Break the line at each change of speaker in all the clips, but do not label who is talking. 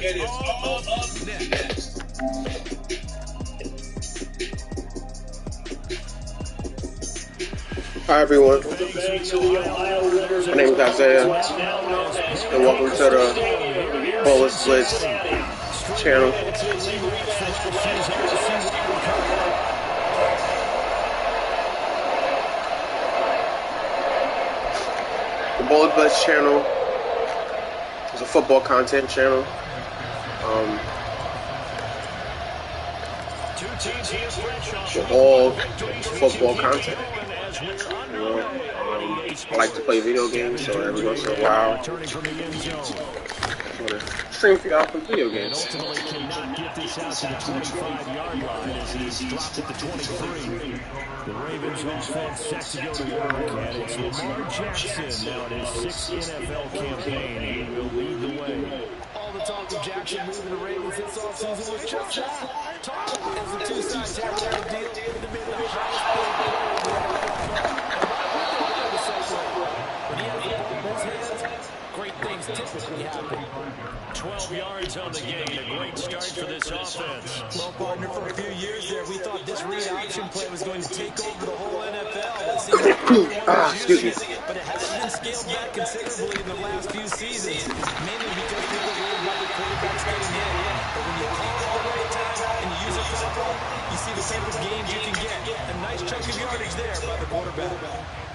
all up next.
Hi everyone, my name is Isaiah, and welcome to the Baller Blitz channel. The Baller Blitz channel is a football content channel. With all football content. I like to play video games, so every once in a while, I want to stream for y'all some video games.
Ultimately cannot get this out to the 25-yard line as he's dropped at the 23. The Ravens offense set to go to work, and it's Lamar Jackson now in his 6th NFL campaign. He will lead the way.
All the talk of Jackson moving the Ravens this offseason was just that. Talk as the two-side tag deal to be the highest paid player. When he has the ball in his hands, great things typically happen.
12 yards on the gain, a great start for this offense.
Well, partner, for a few years there, we thought this read option play was going to take over the whole NFL. It seemed like everyone was using it, but it hasn't been scaled back considerably in the last few seasons, mainly because people worried about the quarterbacks getting hit. But when you call it all the right time and you use it properly, you see the type of games you can get. A nice chunk of yardage there by the quarterback.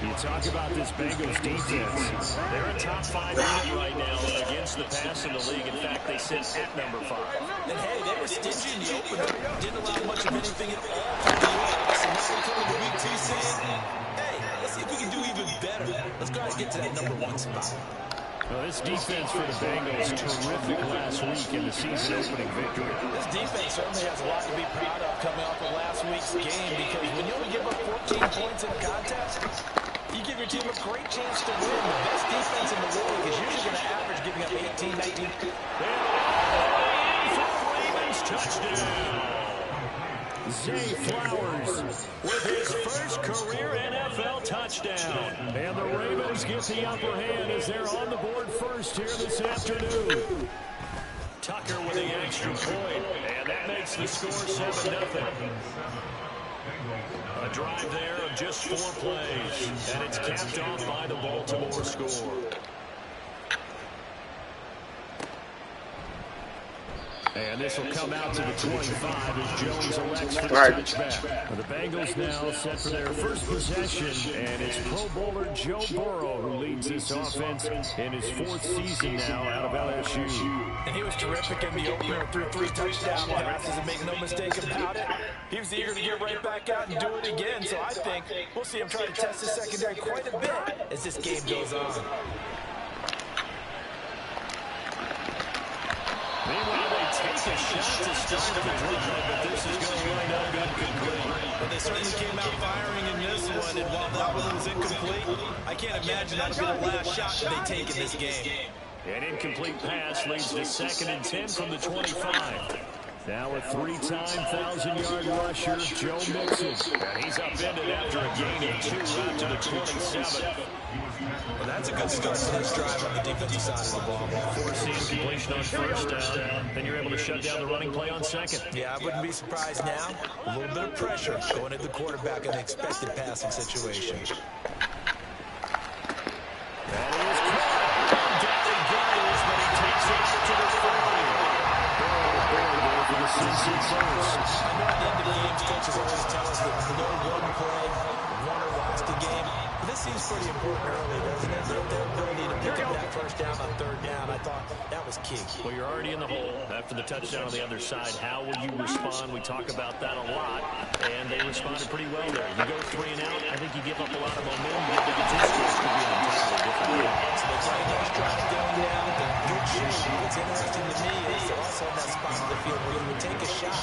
You talk about this Bengals defense. They're a top 5 unit right now against the pass in the league. In fact, they sit at number 5.
And hey, they were stingy in the opener. Didn't allow much of anything at all from the end. So now we come into week 2 saying, hey, let's see if we can do even better. Let's go ahead and get to that number 1 spot.
Well, this defense for the Bengals, terrific last week in the season-opening victory.
This defense certainly has a lot to be proud of coming off of last week's game, because when you only give up 14 points in a contest, you give your team a great chance to win. The best defense in the league is usually going to average giving up 18, 19.
Ravens touchdown. Zay Flowers with his first career NFL touchdown. And the Ravens get the upper hand as they're on the board first here this afternoon. Tucker with the extra point, and that makes the score 7-0. A drive there of just 4 plays, and it's capped off by the Baltimore score. And this will come out to the 25 as Jones elects for the touchback. The Bengals now set for their first possession, and it's Pro Bowler Joe Burrow who leads this offense in his 4th season now out of LSU.
And he was terrific in the opener, threw 3 touchdown passes, and make no mistake about it. He was eager to get right back out and do it again, so I think we'll see him try to test the secondary quite a bit as this game goes on.
Meanwhile, they take a shot to start the drive, but this is going to wind up incomplete.
But they certainly came out firing in this one, and while that one was incomplete, I can't imagine that'll be the last shot that they take in this game.
An incomplete pass leads to 2nd and 10 from the 25. Now a 3-time 1,000-yard rusher, Joe Mixon. And he's upended after a gain of 2 out to the 27.
Well, that's a good start to this drive on the defensive side of the ball.
Forcing completion on 1st down. Then you're able to shut down the running play on 2nd.
Yeah, I wouldn't be surprised now. A little bit of pressure going at the quarterback in an expected passing situation.
That is caught. Down he goes, but he takes it out to the 40. For the Cincy first.
I know at the end of games, coaches always tell us that no one play, won or lost the game. But this seems pretty important early, doesn't it? Their ability to pick up that 1st down on 3rd down, I thought that was key.
Well, you're already in the hole after the touchdown on the other side. How will you respond? We talk about that a lot, and they responded pretty well there. You go 3 and out, I think you give up a lot of momentum. You get down 2 scores, could be an entirely different game.
So they play those drives going down with a good shape. What's interesting to me is they're also in that spot of the field where you would take a shot.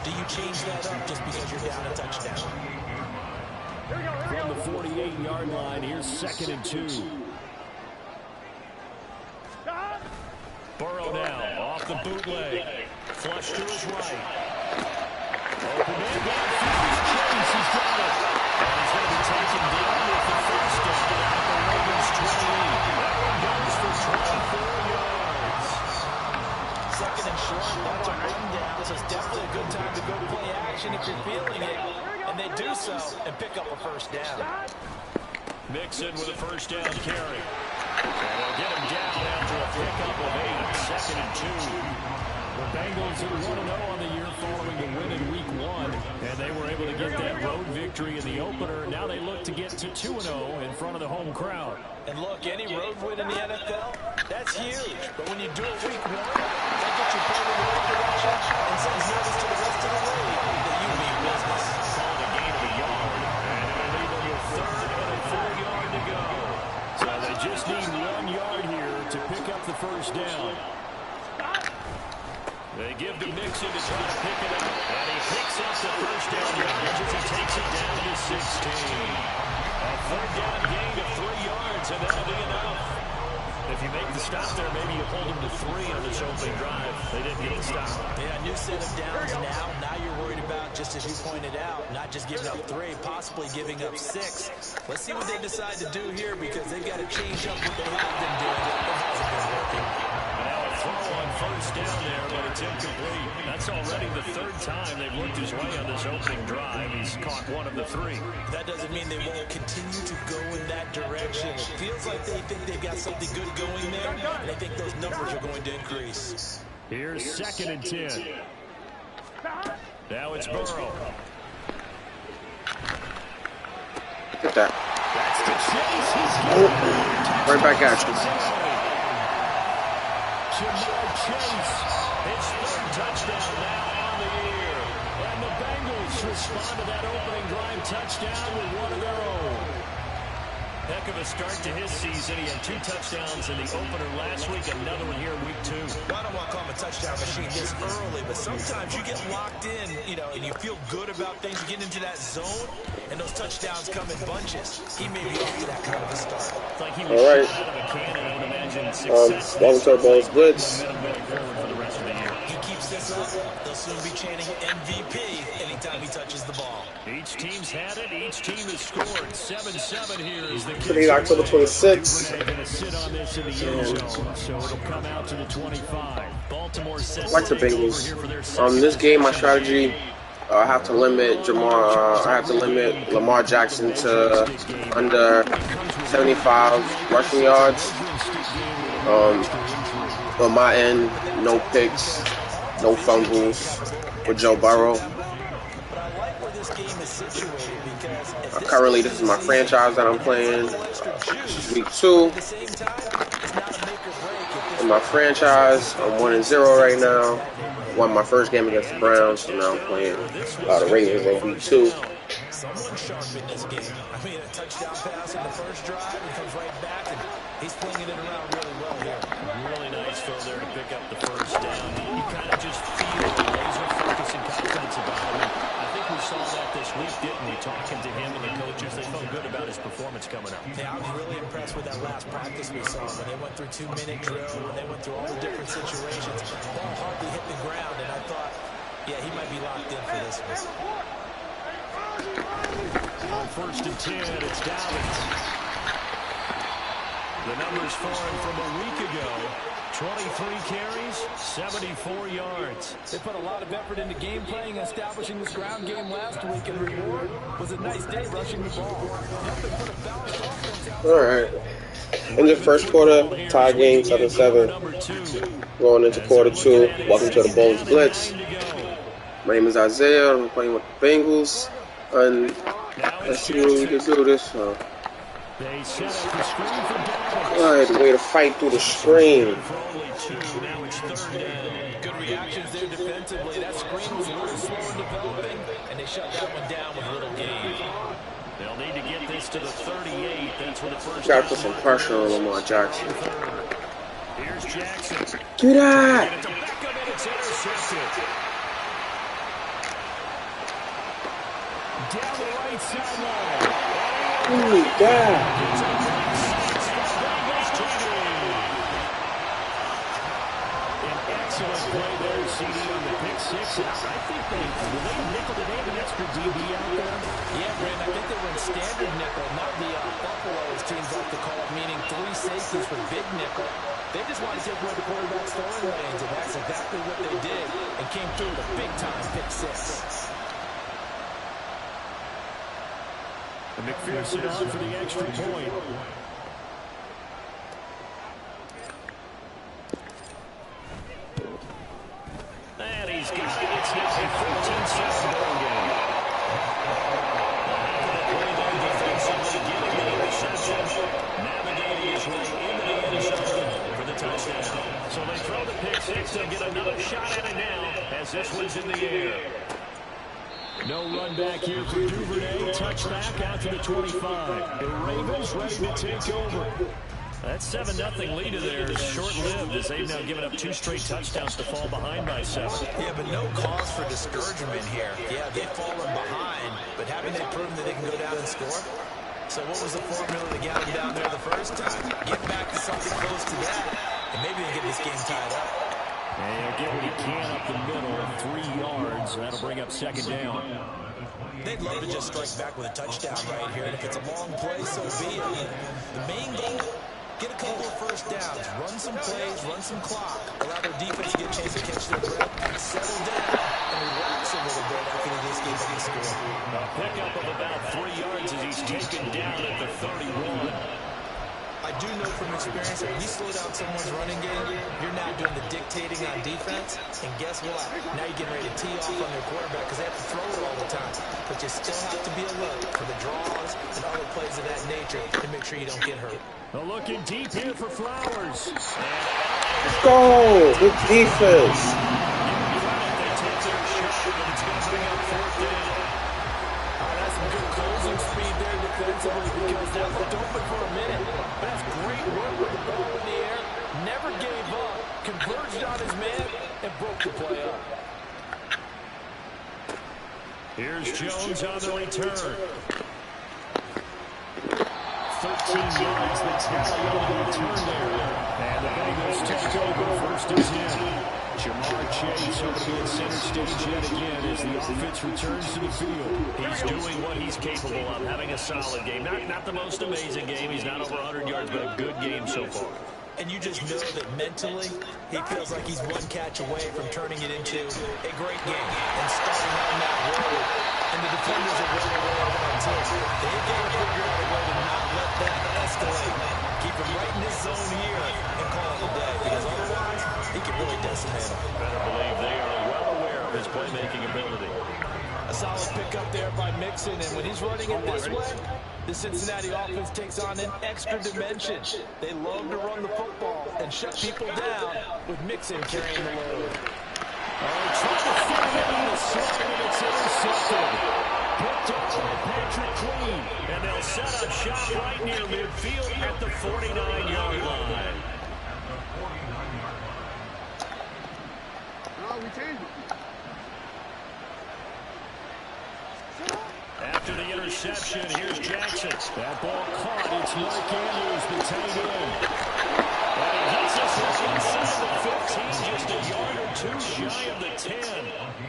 Do you change that up just because you're down a touchdown?
From the 48-yard line, here's 2nd and 2. Burrow now off the bootleg. Flush to his right. Open in downfield. Chase, he's got it. And he's going to be taken down with the 1st down at the Ravens 20. That one goes for 24 yards.
So second and short. That's a run down, so it's definitely a good time to go play action if you're feeling it. And they do so and pick up a first down.
Mixon with a first down carry. And they'll get him down after a pickup of 8, 2nd and 2. The Bengals are 1-0 on the year following a win in Week 1, and they were able to get that road victory in the opener. Now they look to get to 2-0 in front of the home crowd.
And look, any road win in the NFL, that's huge. But when you do it Week 1, that gets you playing in the right direction and sends notice to the rest of the league that you mean business.
Call it a gain of a yard, and it'll leave them with 3rd and a 4-yard to go. So they just need 1 yard here to pick up the first down. They give to Mixon to try to pick it up, and he picks up the first down yardage as he takes it down to 16. A 3rd down gain of 3 yards, and that'll be enough. If you make the stop there, maybe you hold them to 3 on this opening drive. They didn't get the stop.
Yeah, new set of downs now. Now you're worried about, just as you pointed out, not just giving up 3, possibly giving up 6. Let's see what they decide to do here, because they've got to change up what they have been doing. It hasn't been working.
Throw on first down there, but it's incomplete. That's already the 3rd time they've worked his way on this opening drive. He's caught 1 of the 3.
That doesn't mean they won't continue to go in that direction. It feels like they think they've got something good going there, and I think those numbers are going to increase.
Here's 2nd and 10. Now it's Burrow.
Get that.
That's the chase.
Right back at you.
Jamar Chase, his 3rd touchdown now on the year. And the Bengals respond to that opening drive touchdown with 1 of their own. Heck of a start to his season. He had 2 touchdowns in the opener last week, another one here in Week 2.
Well, I don't want to call him a touchdown machine this early, but sometimes you get locked in, and you feel good about things. You get into that zone, and those touchdowns come in bunches. He may be off to that kind of a start.
It's like he was shot out of a cannon. I would imagine success.
Welcome to Baller Blitz.
He
keeps this up, they'll soon be chanting MVP anytime he touches the ball.
Each team's had it. Each team has scored. 7-7 here is the
Today, October 26th.
They're going to sit on this in the end zone, so it'll come out to the 25. Baltimore sets
Like the Bengals. This game, my strategy, I have to limit Lamar Jackson to under 75 rushing yards. On my end, no picks, no fumbles with Joe Burrow. Currently, this is my franchise that I'm playing. Week 2. In my franchise, I'm 1-0 right now. Won my first game against the Browns, so now I'm playing the Ravens in Week 2.
Someone sharp in this game. I mean, a touchdown pass in the first drive, and comes right back, and he's flinging it around really well here.
Really nice throw there to pick up the first down. You kind of just feel the laser focus and confidence about him. I think we saw that this week, didn't we? Talking to him and the coaches, they felt good about his performance coming up.
Yeah, I was really impressed with that last practice we saw when they went through 2-minute drill, when they went through all the different situations. Ball hardly hit the ground, and I thought, yeah, he might be locked in for this one.
On 1st and 10, it's Dallas. The numbers for him from a week ago. 23 carries, 74 yards.
They put a lot of effort into game playing, establishing this ground game last week, and reward was a nice day rushing the ball.
All right. In the first quarter, tie game 7-7. Going into quarter 2. Welcome to the Baller Blitz. My name is Isaiah. I'm playing with the Bengals. And let's see what we can do this. Alright, way to fight through the screen.
Good reactions there defensively. That screen was a little slow in developing, and they shut that one down with little gain.
They'll need to get this to the 38. That's where the first.
Gotta put some pressure on Lamar Jackson.
Here's Jackson.
Do that!
It's a backup, and it's intercepted. Down the right sideline.
Holy God.
Excellent play there, CD on the pick 6. I think they nickel today, an extra DB out there.
Yeah, Brand, I think they were in standard nickel, not the Buffalo, as teams like to call it, meaning 3 safeties for big nickel. They just wanted to take away the quarterback's throwing lanes, and that's exactly what they did, and came through with a big-time pick six.
And McPherson on for the extra point. And he's got it. It's now a 14-7 ball game. Getting the interception, navigating his way into the end zone for the touchdown. So they throw the pick six. They'll get another shot at it now as this one's in the air. No run back here for Duvernay. Touchback out to the 25. The Ravens ready to take over. That 7-0 lead of theirs is short-lived as they've now given up 2 straight touchdowns to fall behind by 7.
Yeah, but no cause for discouragement here. Yeah, they've fallen behind, but haven't they proven that they can go down and score? So what was the formula to get them down there the first time? Get back to something close to that, and maybe they get this game tied up.
And he'll get what he can up the middle, 3 yards. That'll bring up second down.
They'd love to just strike back with a touchdown right here, and if it's a long play, so be it. The main goal, get a couple of first downs, run some plays, run some clock, allow their defense to get a chance to catch their breath, settle down, and relax a little bit after they just gave up the score.
A pickup of about 3 yards as he's taken down at the 31.
I do know from experience that when you slow down someone's running game, you're now doing the dictating on defense, and guess what? Now you're getting ready to tee off on their quarterback because they have to throw it all the time. But you still have to be alert for the draws and other plays of that nature to make sure you don't get hurt.
Well, looking deep here for Flowers.
Let's go! Good defense.
That's some good closing speed there defensively because that looked open for a minute. But that's great work with the ball in the air. Never gave up. Converged on his man and broke the play up.
Here's Jones on the return. 13 yards, the tally on the return there. And the Bengals take over first and 10. Jamar Chase over to be in center stage yet again as the offense returns to the field. He's doing what he's capable of, having a solid game. Not the most amazing game. He's not over 100 yards, but a good game so far.
And you just know that mentally, he feels like he's one catch away from turning it into a great game and starting on that road. And the defenders are really aware of that too. They got to figure out a way to not let that escalate. Keep him right in his zone here and call it a day, because otherwise, he can really decimate him.
Better believe they are well aware of his playmaking ability.
A solid pickup there by Mixon, and when he's running it this way, the Cincinnati offense takes on an extra dimension. They love to run the football and shut people down with Mixon carrying the load.
Trying to fit it in the slide, and it's intercepted. Picked up by Patrick Queen, and they'll set up shop right near midfield at the 49-yard line. After the interception, here's Jackson. That ball caught. It's Mark Andrews, the tight end. And he gets us inside the 15, just a yard or two shy of the 10.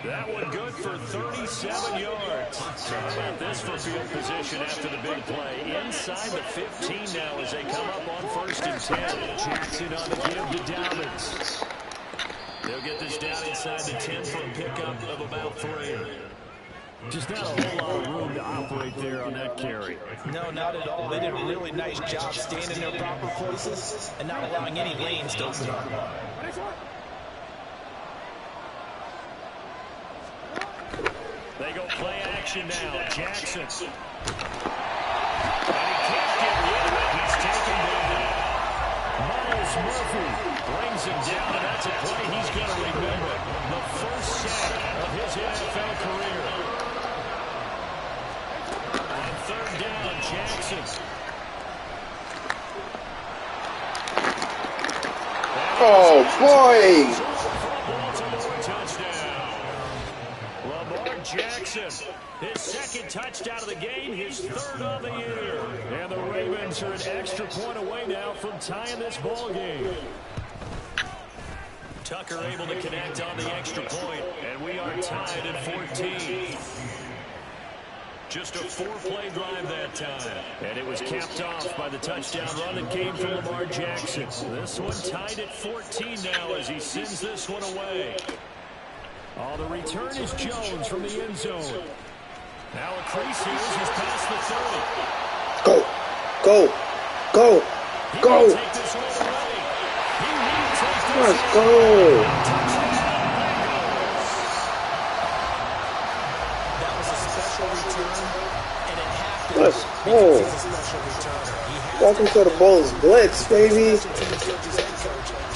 That one good for 37 yards. So how about this for field position after the big play? Inside the 15 now as they come up on first and 10. Jackson on the give to Dobbins. They'll get this down inside the 10 for a pickup of about 3. Just not a whole lot of room to operate there on that carry.
No, not at all. They did a really nice job staying in their proper places and not allowing any lanes to open up.
They go play action now. Jackson. And he can't get rid of it. He's taken down. Miles Murphy brings him down, and that's a play he's going to remember. The first sack of his NFL career. On third down, Jackson.
Oh, boy!
Jackson, his second touchdown of the game, his third of the year. And the Ravens are an extra point away now from tying this ball game. Tucker able to connect on the extra point, and we are tied at 14. Just a 4-play drive that time. And it was capped off by the touchdown run that came from Lamar Jackson. This one tied at 14 now as he sends this one away. Oh, the return is Jones from the end zone. Now a crease here as he's past the 30.
Go. Let's go.
That was a special return, and it happened.
Let's go.
He's a special returner.
Welcome to the Baller Blitz, baby.
To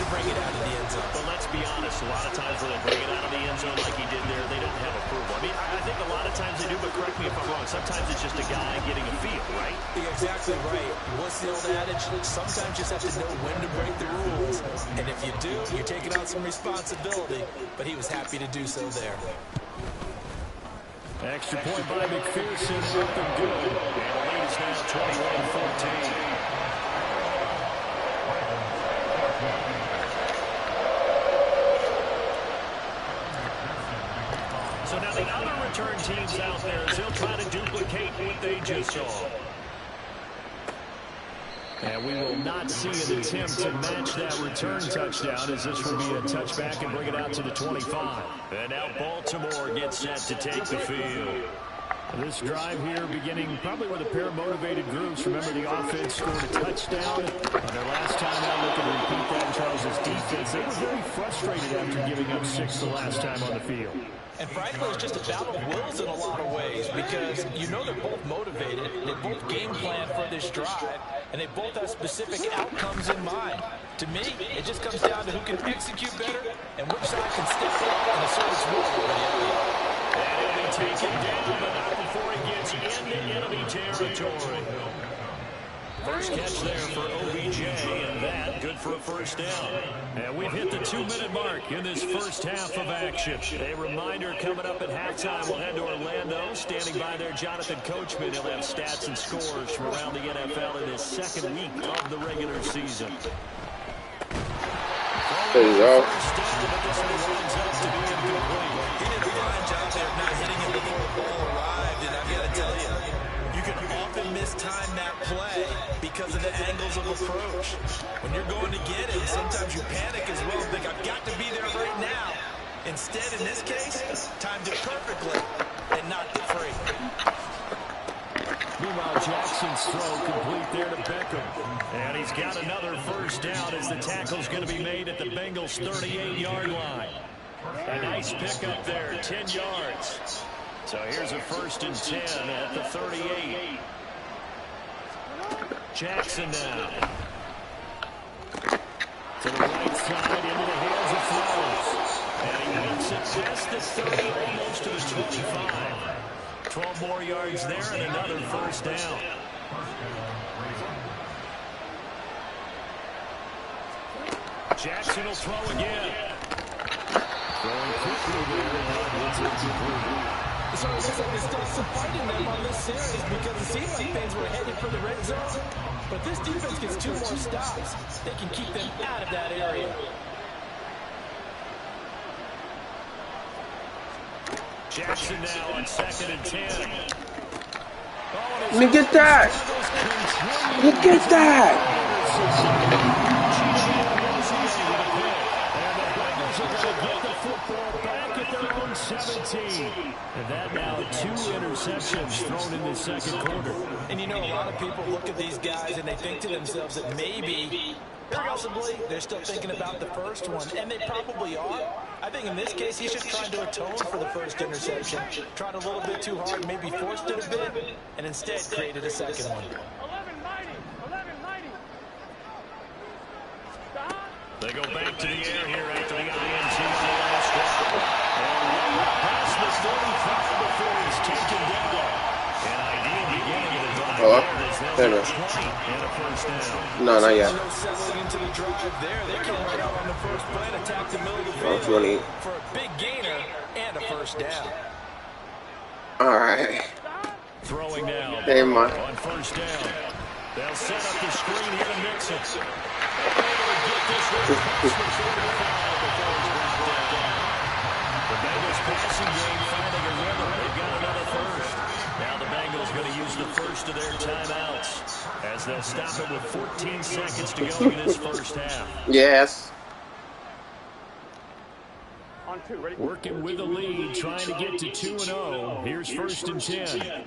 bring it out of the end zone.
But let's be honest, a lot of times when they bring it out of the end zone like he did there, they don't have approval. I mean, I think a lot of times they do, but correct me if I'm wrong. Sometimes it's just a guy getting a feel, right?
You're exactly right. What's the old adage? Sometimes you just have to know when to break the rules. And if you do, you're taking on some responsibility. But he was happy to do so there.
Extra point by McPherson, up and good. And the lead is now 21-14. So now the other return teams out there as they'll try to duplicate what they just saw. And we will not see an attempt to match that return touchdown as this will be a touchback and bring it out to the 25. And now Baltimore gets set to take the field. This drive here beginning probably with a pair of motivated groups. Remember, the offense scored a touchdown on their last time out. Looking to repeat that in Charles' defense. They were very frustrated after giving up 6 the last time on the field.
And frankly, it's just a battle of wills in a lot of ways because you know they're both motivated, they both game plan for this drive, and they both have specific outcomes in mind. To me, it just comes down to who can execute better and which side can step up and assert its will over the other.
And he'll be taken down, but not before he gets into enemy territory. First catch there for OBJ, and that good for a first down. And we've hit the 2-minute mark in this first half of action. A reminder coming up at halftime, we'll head to Orlando. Standing by there, Jonathan Coachman. He'll have stats and scores from around the NFL in his second week of the regular season.
There you go.
First down, but this one winds up to be incomplete. He did a fine job there of not hitting him before the ball arrived, and I've got to tell you, you can often mistime that play because of the angles of approach. When you're going to get it, sometimes you panic as well, think I've got to be there right now. Instead, in this case, timed it perfectly and knocked it free.
Meanwhile, Jackson's throw complete there to Beckham. And he's got another first down as the tackle's going to be made at the Bengals' 38-yard line. A nice pickup there, 10 yards. So here's a 1st and 10 at the 38. Jackson now. To the right side, into the hands of Flowers. And he makes it past the 30, almost to the 25. 12 more yards there and another first down. Jackson will throw again. Throwing quickly there.
So it looks like they're still supporting them on this series because it seems like things were headed for the red zone. But this defense gets 2 more stops. They can keep them out of that area.
Jackson now on 2nd and 10.
Let me get that. Look at that.
And the Bengals are going to get the football back at their own 17. And that now 2 interceptions thrown in the second quarter.
And you know, a lot of people look at these guys and they think to themselves that maybe, possibly, they're still thinking about the first one. And they probably are. I think in this case, he should try to atone for the first interception. Tried a little bit too hard, maybe forced it a bit, and instead created a second one.
They go back to the air here after the INT on the last drive. And right past the 45 before he's taken down. An ideal beginning of the drive.
Hello?
There is 20 and a first down.
No, not yet.
Settling into the drive there. They came right out on the first play and attacked the middle of the field for a big gainer and a first down.
All right.
Throwing now
Hey, man.
on first down. They'll set up the screen here to mix it. The Bengals passing game finding a rhythm. They've got another first. Now the Bengals the first of their timeouts as they'll stop it with 14 seconds to go in this first half.
Yes.
On 2, ready?
Working with the lead, trying to get to 2-0. Here's 1st and 10.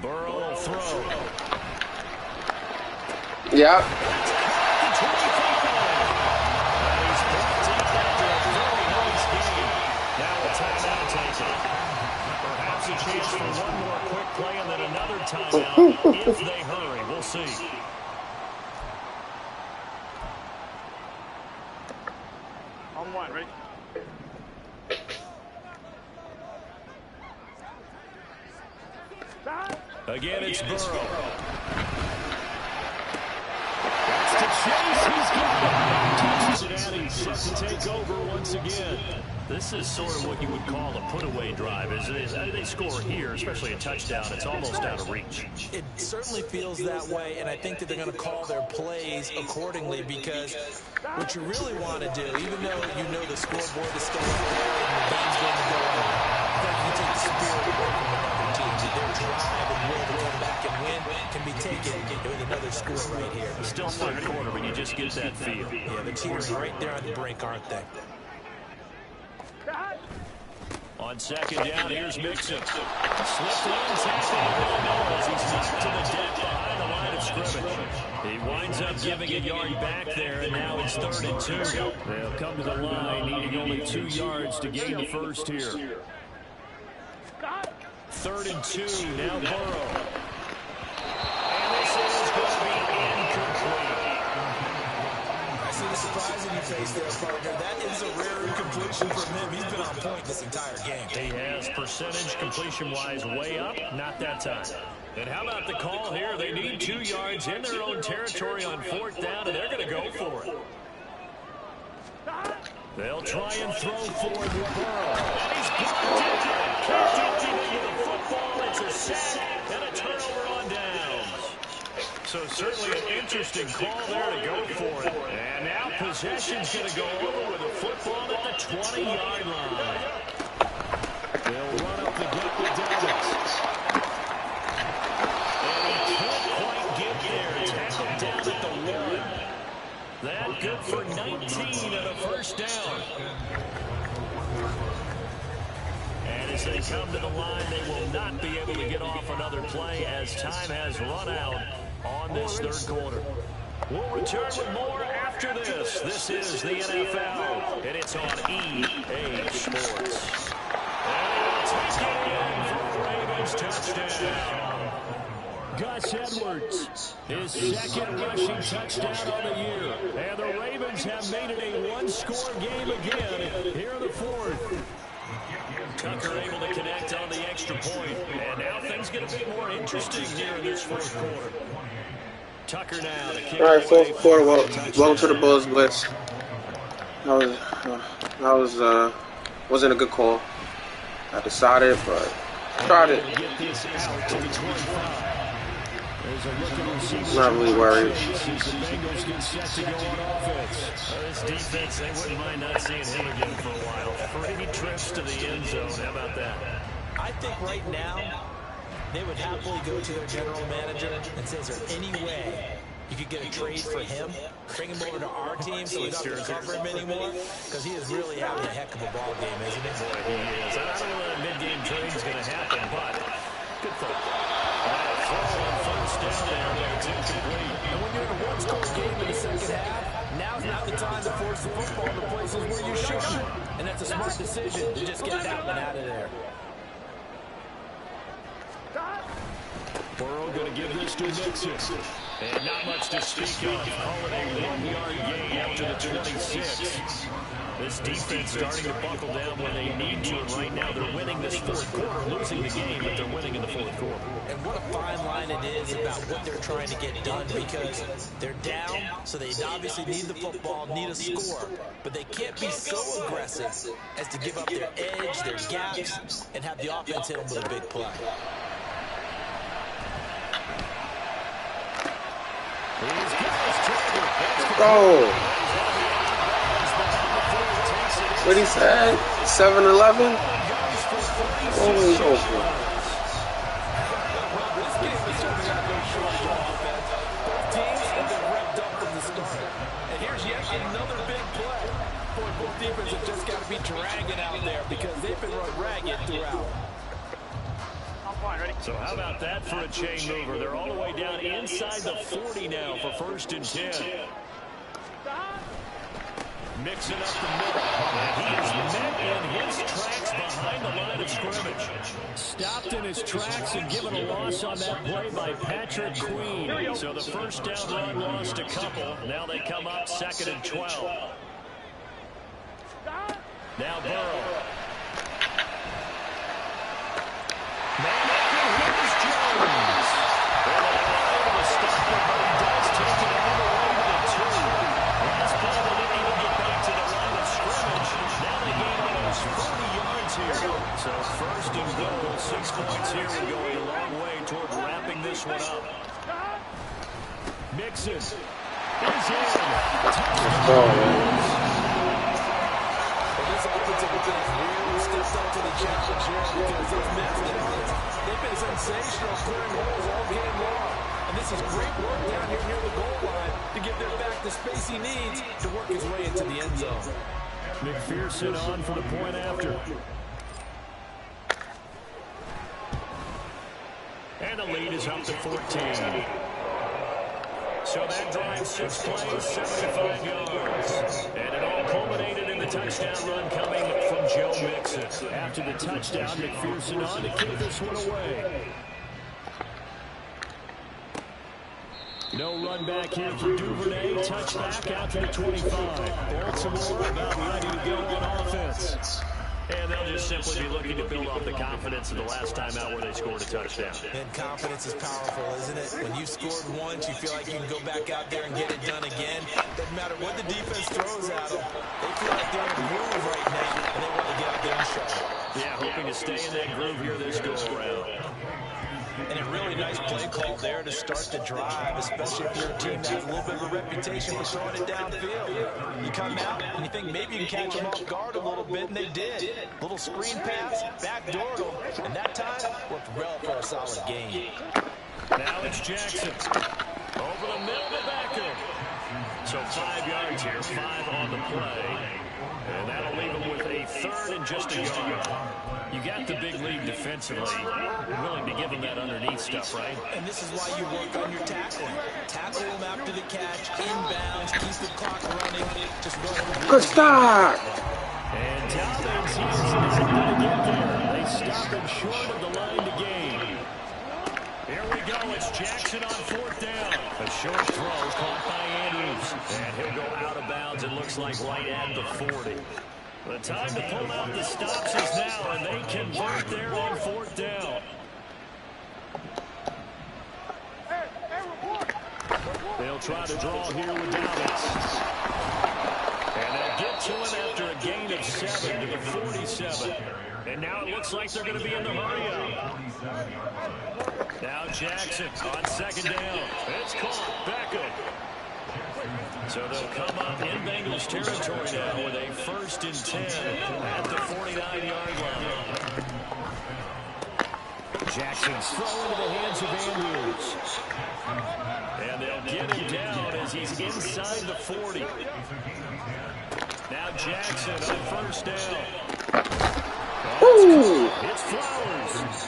Burrow will throw.
Yep.
Perhaps a chance for one more quick play and then another timeout if they hurry. We'll see.
On 1, ready?
Again, it's Burrow. That's to Chase. He's got it. Cincinnati set to take over once again. This is sort of what you would call a put-away drive. As they score here, especially a touchdown, it's almost out of reach.
It certainly feels that way, and I think that they're going to call their plays accordingly, because what you really want to do, even though you know the scoreboard is still up there and the game's going to go on, I think you take the spirit away from another team. Their drive and will to come back and win can be taken with another score right here.
Still third quarter, but you just get that feel.
Yeah, they're teetering right there on the brink, aren't they?
On 2nd down, here's Mixon. Slipped in, tackle, as he's knocked to the deck behind the line of scrimmage. He winds up giving a yard back there, and now it's 3rd and 2. They'll come to the line, needing only 2 yards to gain the first here. 3rd and 2, now Burrow. And this is going to be incomplete.
I see the surprise in your face there, partner. That is a rare incompletion from him. He's been on point this entire game.
He has percentage completion-wise way up, not that time. And how about the call here? They need 2 yards in their own territory on 4th down, and they're going to go for it. They'll try and throw forward with Burrow. And he's blocked it. Can't do anything with the football. It's a sack and a turnover on downs. So certainly an interesting call there to go for it. And now possession's going to go over with a football at the 20-yard line. They'll run up the gut with Davis. And he can't quite get there. Tackled down at the 1. That good for 19 and a first down. And as they come to the line, they will not be able to get off another play as time has run out on this 3rd quarter. We'll return with more after this. This is the NFL, and it's on EA Sports. And he'll take it in for the Ravens touchdown. Gus Edwards, his 2nd rushing touchdown on the year. And the Ravens have made it a one-score game again here in the 4th. Tucker able to connect on the extra point. And now things get a bit more interesting here in this 4th quarter. Tucker now to kick.
All right, 4th quarter. Welcome to the Baller Blitz. That wasn't a good call. I decided, but tried it. Not really worried.
This defense, they wouldn't mind not seeing him again for a while. 3 trips to the end zone. How about that?
I think right now they would happily go to their general manager and say, is there any way you could get a trade for him, bring him over to our team so we don't have to cover him anymore? Because he is really having a heck of a ball game, isn't he?
Boy, he is. I don't know when a mid-game trade is going to happen, but good thought. Throw on 1st down there, but it's incomplete.
And when you're in a one-score game in the 2nd half, now's not the time to force the football to places where you shouldn't. And that's a smart decision to just get that one out of there.
Burrow going to give this to Mixon. And not much to speak of. Call it a 1-yard gain up to the 26. This defense starting to buckle down when they need to. And right now they're winning this 4th quarter, losing the game, but they're winning in the 4th quarter.
And what a fine line it is about what they're trying to get done, because they're down, so they obviously need the football, need a score. But they can't be so aggressive as to give up their edge, their gaps, and have the offense hit them with a big play.
Oh. What he said? 7-11? Holy open.
both defenses have just got to be dragging out there because they've been run ragged throughout.
So how about that for a chain mover? They're all the way down inside the 40 now for 1st and 10. Mixing up the middle. And he is met in his tracks behind the line of scrimmage. Stopped in his tracks and given a loss on that play by Patrick Queen. So the 1st down run lost a couple. Now they come up 2nd and 12. Now Burrow. So 1st and goal, 6 points here and going a long way toward wrapping this one up. Mixon is in.
This offensive defense really steps up to the challenge here because those Madden runs, they've been sensational clearing holes all game long. And this is great work down here near the goal line to give their back the space he needs to work his way into the end zone.
McPherson on for the point after. And the lead is up to 14. So that drive 6 plays, 75 yards. And it all culminated in the touchdown run coming from Joe Mixon. After the touchdown, McPherson on to kick this one away. No run back here for Duvernay. Touchback out to the 25. Baltimore about ready to go on offense. And they'll just simply be looking to build off the confidence of the last time out where they scored a touchdown.
And confidence is powerful, isn't it? When you've scored once, you feel like you can go back out there and get it done again. Doesn't matter what the defense throws at them. They feel like they're in a groove right now, and they want to get out there and show it.
Yeah, hoping to stay in that groove here this go-around.
And a really nice play call there to start the drive, especially if you're a team that has a little bit of a reputation for throwing it downfield. You come out and you think maybe you can catch them off guard a little bit, and they did. Little screen pass, backdoor them, and that time worked well for a solid gain.
Now it's Jackson. Over the middle to Becker. So 5 yards here, 5 on the play. And that'll leave him with a 3rd and just a yard. You got the big lead defensively. You're willing to give him that underneath stuff, right?
And this is why you work on your tackling. Tackle him after the catch, inbounds, keep the clock running. Just run.
Good start.
And Talbot's he's not going to get there. They stop him short of the line to gain. Here we go. It's Jackson on 4th down. A short throw caught by Andrews. And he'll go out of bounds, it looks like, right at the 40. The time to pull out the stops is now, and they convert there on 4th down. They'll try to draw here with Dallas. And they get to him after a gain of 7 to the 47. And now it looks like they're going to be in the hurry-up. Now Jackson on 2nd down. It's caught. Becker. So they'll come up in Bengals territory now with a 1st and 10 at the 49-yard line. Jackson's throw into the hands of Andrews. And they'll get him down as he's inside the 40. Now Jackson on 1st down.
Ooh.
It's Flowers.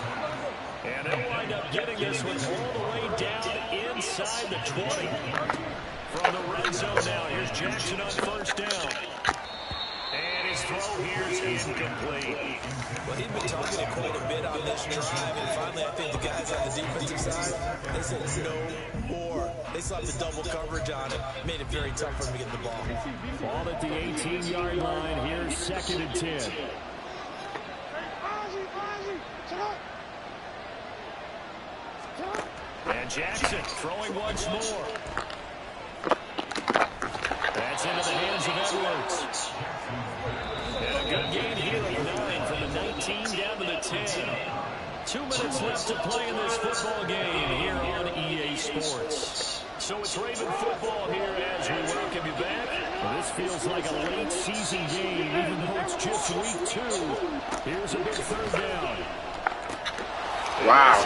And they'll wind up getting this one all the way down inside the 20. From the red zone now, here's Jackson on 1st down. And his throw here is incomplete.
Well, he's been talking it quite a bit on this drive, and finally I think the guys on the defensive side, they said no more. They slapped the double coverage on it, made it very tough for him to get the ball.
Ball at the 18-yard line, here's 2nd and 10. And Jackson throwing once more. That's into the hands of Edwards. And a good gain here of 9 from the 19 down to the 10. 2 minutes left to play in this football game here on EA Sports. So it's Raven football here as we welcome you back. Well, this feels like a late season game, even though it's just week 2. Here's a big 3rd down.
Wow.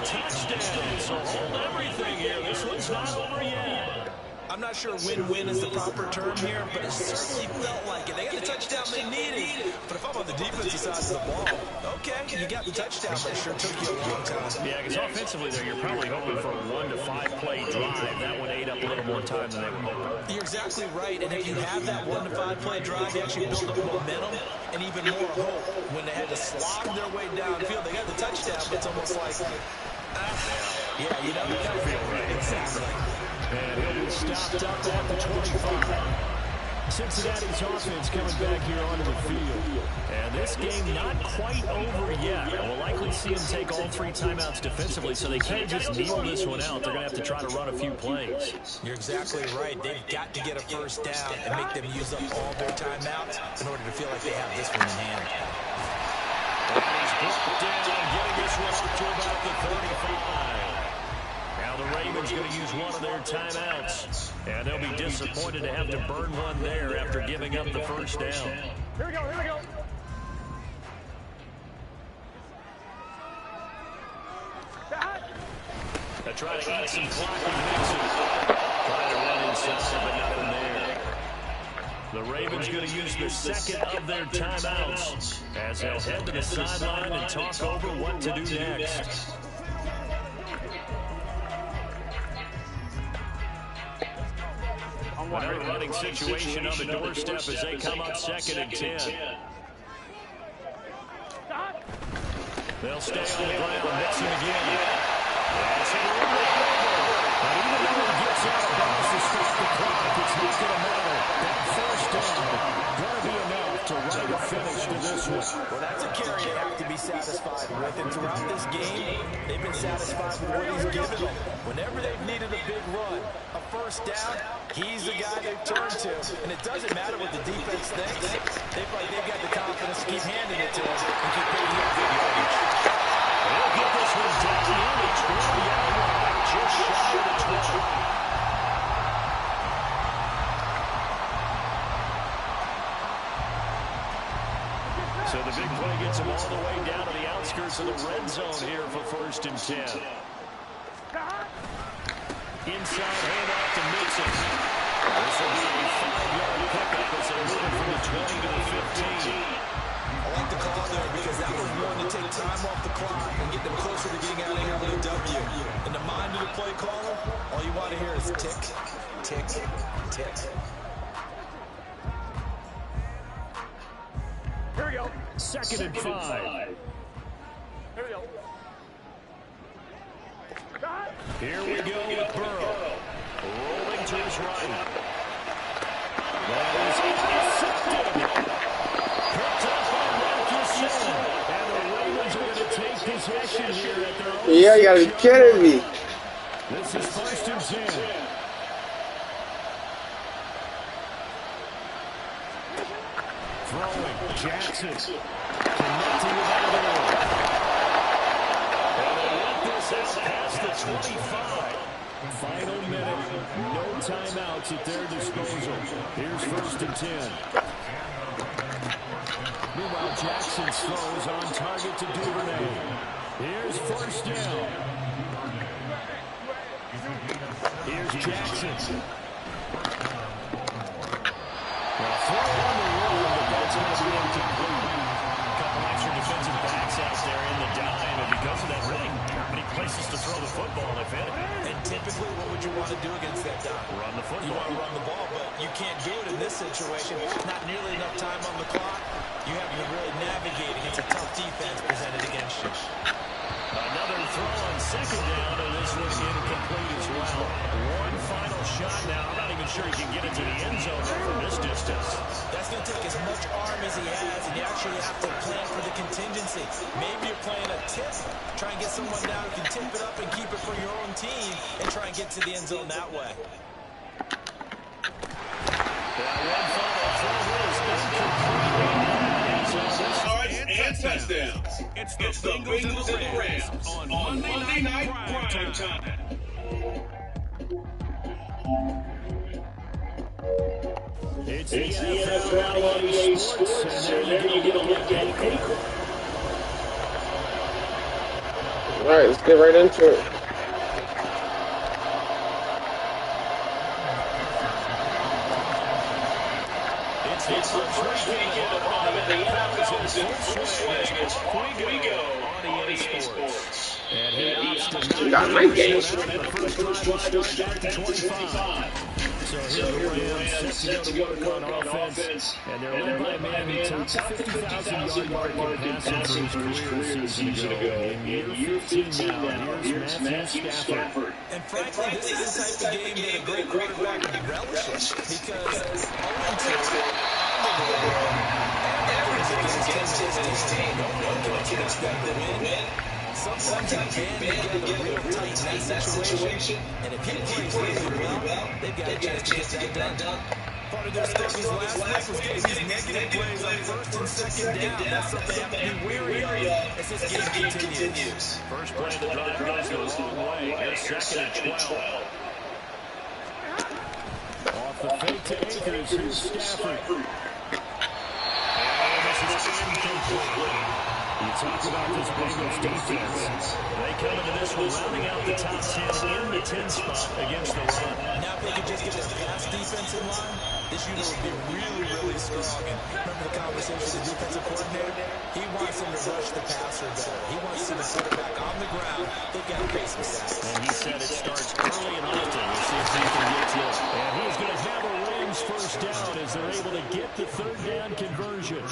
Touchdown. So hold everything here. This one's not over yet.
I'm not sure win-win is the proper term here, but it certainly felt like it. They got the touchdown they needed, but if I'm on the defensive side of the ball, okay, you got the touchdown, but it sure took you a long time.
Yeah, because offensively there, you're probably hoping for a 1 to 5 play drive. That one ate up a little more time than they were hoping.
You're exactly right, and if you have that 1 to 5 play drive, you actually build up momentum and even more hope. When they had to slog their way downfield, they got the touchdown, but it's almost like, yeah, you know, you don't feel right. Exactly.
And he'll be stopped up at the 25. Cincinnati's offense coming back here onto the field. And this game not quite over yet. We'll likely see them take all 3 timeouts defensively, so they can't just kneel this one out. They're going to have to try to run a few plays.
You're exactly right. They've got to get a first down and make them use up all their timeouts in order to feel like they have this one in hand.
And he's brought down, getting this one up to about the 35. Now the Ravens going to use one of their timeouts, and they'll be disappointed to have to burn one there after giving up the first down.
Here we go, here we go.
They're trying to eat some clock and mix it. Trying to run inside, but nothing there. The Ravens going to use the second of their timeouts as they'll head to the sideline and talk over what to do next. Another running situation on the doorstep as they come up 2nd and 10. They'll stay on the ground, mixing again. But even though he gets out of bounds to stop the clock, it's not going to matter. That first down going to be enough to write a finish to this one.
Well, that's a carry they have to be satisfied with. And throughout this game, they've been satisfied with what he's given them. Whenever they've needed a big run, a first down, he's the guy they've turned to. And it doesn't matter what the defense thinks. They've got the confidence to keep handing it to him and keep putting him good yardage.
They'll get this one down in the 20-yard line, just shy of the 20. So the big play gets them all the way down to the outskirts of the red zone here for 1st and 10. Inside handoff to Mixon. This will be a 5-yard pickup as they move it from the 20 to the 15.
I like the call there because that was one to take time off the clock and get them closer to getting out of here with a W. In the mind of the play caller, all you want to hear is tick, tick, tick.
Here we go.
2nd and 5.
Here we go.
Here we go with Burrow. Rolling to his right. That is intercepted. Picked up by Marcus. And the Ravens are going to take possession here at their own.
Yeah, you gotta be kidding me.
This is 1st and 10. Throwing. Jackson. Connecting with Edelman. And they let this out past the 25. Final minute. No timeouts at their disposal. Here's 1st and 10. Meanwhile, Jackson's throw is on target to Duvernay. Here's 1st down. Here's Jackson. Well, throw on the roll, but that's going to be incomplete. A couple extra defensive backs out there in the dime, and because of that, really not many places to throw the football, if any.
And typically, what would you want to do against that dime?
Run the football.
You want to run the ball, but you can't do it in this situation. Not nearly enough time on the clock. You have to really navigate against a tough defense presented against you.
Another throw on 2nd down, and this one's incomplete as well. One final shot now. I'm not even sure he can get into the end zone from this distance.
That's going to take as much arm as he has, and you actually have to plan for the contingency. Maybe you're playing a tip. Try and get someone down who can tip it up and keep it for your own team and try and get to the end zone that way.
One final throw is incomplete.
And touchdowns. It's the Bengals and the Rams on Monday Night Prime Time.
It's the NFL EA Sports, and there you get a look at it.
All right, let's get right into it.
It's the first weekend of all the NFL is in full swing as off we go on EA Sports. And he opts to
got night games.
the first drive will start back to 25. So here the Rams set to go to work on offense. And they're led by a man who topped the 50,000-yard mark in passing for his career a season ago. In year 15 now, here's Matthew Stafford.
And frankly, this is the type of game that a great quarterback would relish because everything's against his team. No one can expect them to win. Sometimes you band together real tight in that situation, and if he plays really well, they've got a chance to get that done. Part of their struggles last week was getting these negative plays on first and second down. That's something they have to be weary of as this game continues.
First play of the drive goes the wrong way. Here's second and 12. Off the fake to Akers, here's Stafford. And this is incomplete. You talk about this Bengals defense. They come into this one rounding out the top 10 in the 10 spot against the run.
Now if they could just get this pass defense in line, this unit would be really, really strong. And remember the conversation with the defensive coordinator? He wants them to rush the passer better. He wants them to put it back on the ground. They've got to face the sacks.
And he said it starts early and often. We'll see if he can get to it. And he's going to have a Rams first down as they're able to get the third down conversion.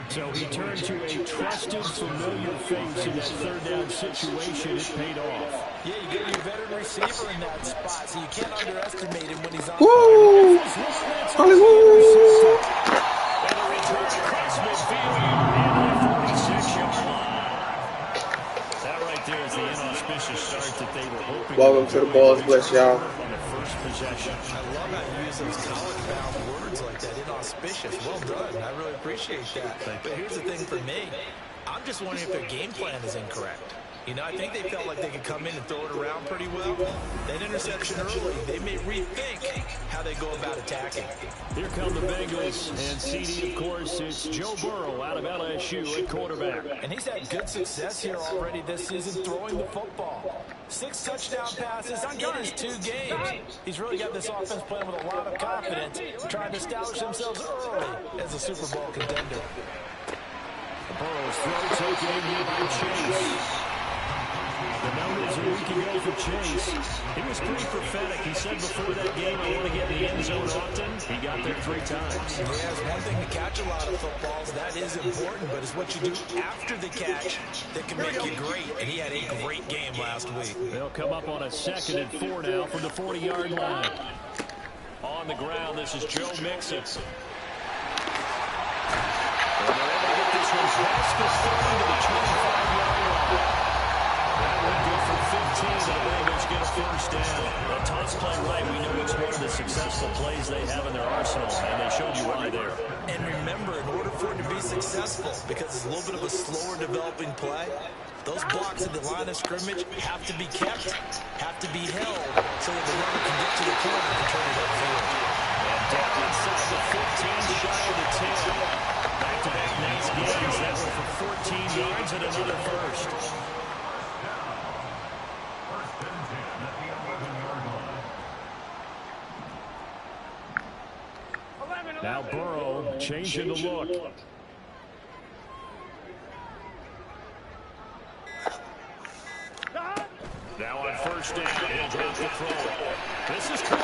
So he turned to a trusted, familiar face in that third down situation. It paid off.
Yeah, you get your veteran receiver in that spot, so you can't underestimate him when he's on.
Woo! Hollywood!
And a return across midfield and a 46-yard line. That right there is the inauspicious start that they were hoping.
Welcome to the Baller Blitz, y'all.
On the first possession.
I love how you use those college-bound words like that. Inauspicious. Well done. I really appreciate that. But here's the thing for me. I'm just wondering if their game plan is incorrect. You know, I think they felt like they could come in and throw it around pretty well. That interception early, they may rethink how they go about attacking.
Here come the Bengals, and CD, of course, it's Joe Burrow out of LSU at quarterback.
And he's had good success here already this season throwing the football. 6 touchdown passes in his 2 games. He's really got this offense playing with a lot of confidence, trying to establish themselves early as a Super Bowl contender.
Burrow's throw taken in here by Chase. The numbers a week ago for Chase. He was pretty prophetic. He said before that game, I want to get in the end zone often. He got there 3 times.
Yeah, it's one thing to catch a lot of footballs. That is important, but it's what you do after the catch that can make you great. And he had a great game last week.
They'll come up on a 2nd and 4 now from the 40-yard line. On the ground, this is Joe Mixon. And they're able to get this one past the 30 to the 25-yard line. That would go for 15, and the Bengals get a first down. Well, toss play right, we know it's one of the successful plays they have in their arsenal, and they showed you why there.
And remember, in order for it to be successful, because it's a little bit of a slower developing play, those blocks at the line of scrimmage have to be kept, have to be held, so that the runner can get to the corner and turn it upfield.
And down inside the 15, shy of the 10. Back-to-back nice games. That one for 14 yards and another first. Now Burrow changing the look. Now on first down, he'll drop the throw. This is cool.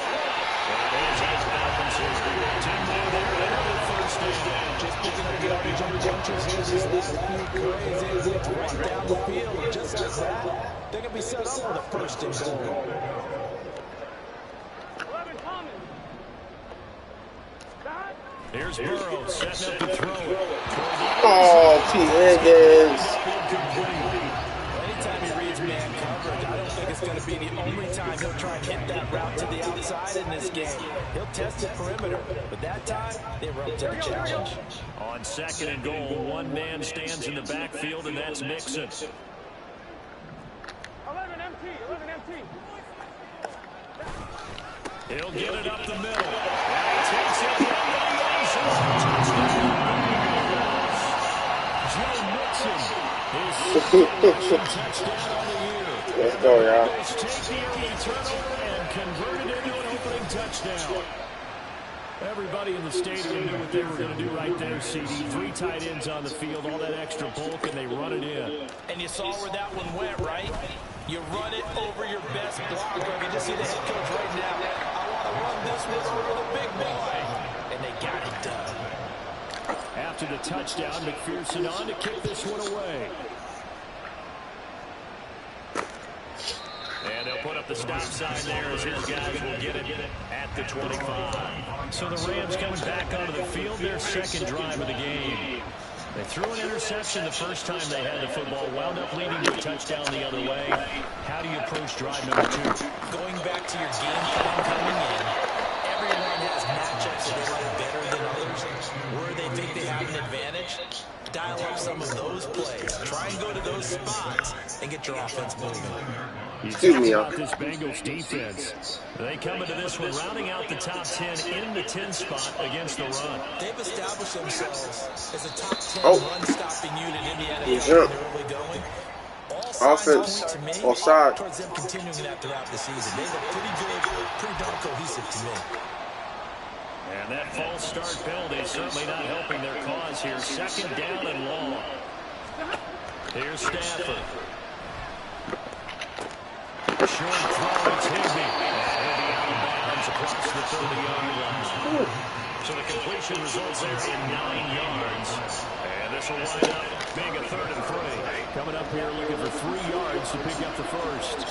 Tim Moore there, another first down.
Just picking up yardage on junction here these last few plays. They right down the field. Just as that, they're going to be set up for the first and goal.
Here's Burrow setting up the throw.
Oh, T. Higgins.
Anytime he reads man coverage, I don't think it's going to be the only time he'll try and hit that route to the outside in this game. He'll test the perimeter, but that time, they were up to the challenge.
On 2nd and goal, one man stands in the backfield, and that's Mixon.
11 empty.
He'll get it up the middle. And he takes it. Touchdown. Joe Mixon. His touchdown on the year.
Let's go, y'all.
Take the early turnover and convert it into an opening touchdown. Everybody in the stadium knew what they were going to do right there, CD. 3 tight ends on the field, all that extra bulk, and they run it in.
And you saw where that one went, right? You run it over your best blocker. You just see the head coach right now. I want to run this one over the big boy. And they got it done.
After the touchdown, McPherson on to kick this one away. And they'll put up the stop sign there as his guys will get it at the 25. So the Rams coming back onto the field, their second drive of the game. They threw an interception the first time they had the football, wound up leading to a touchdown the other way. How do you approach drive number 2?
Going back to your game plan coming in, everyone has matchups that they like better than others. Where they think they have an advantage, dial up some of those plays. Try and go to those spots and get your offense moving.
Excuse me,
about this Bengals defense. They come into this one rounding out the top 10 in the 10 spot against the run.
They've established themselves as a top 10 run-stopping unit in the NFL early going.
Offense, offside.
Towards them continuing that throughout the season. They look pretty good, pretty darn cohesive to me.
And that false start penalty certainly not helping their cause here. Second down and long. Here's Stafford. Short throw, it's Higbee. He'll be out of bounds across the 30-yard line. So the completion results there in 9 yards. And this will wind up being a 3rd and 3. Coming up here looking for 3 yards to pick up the first.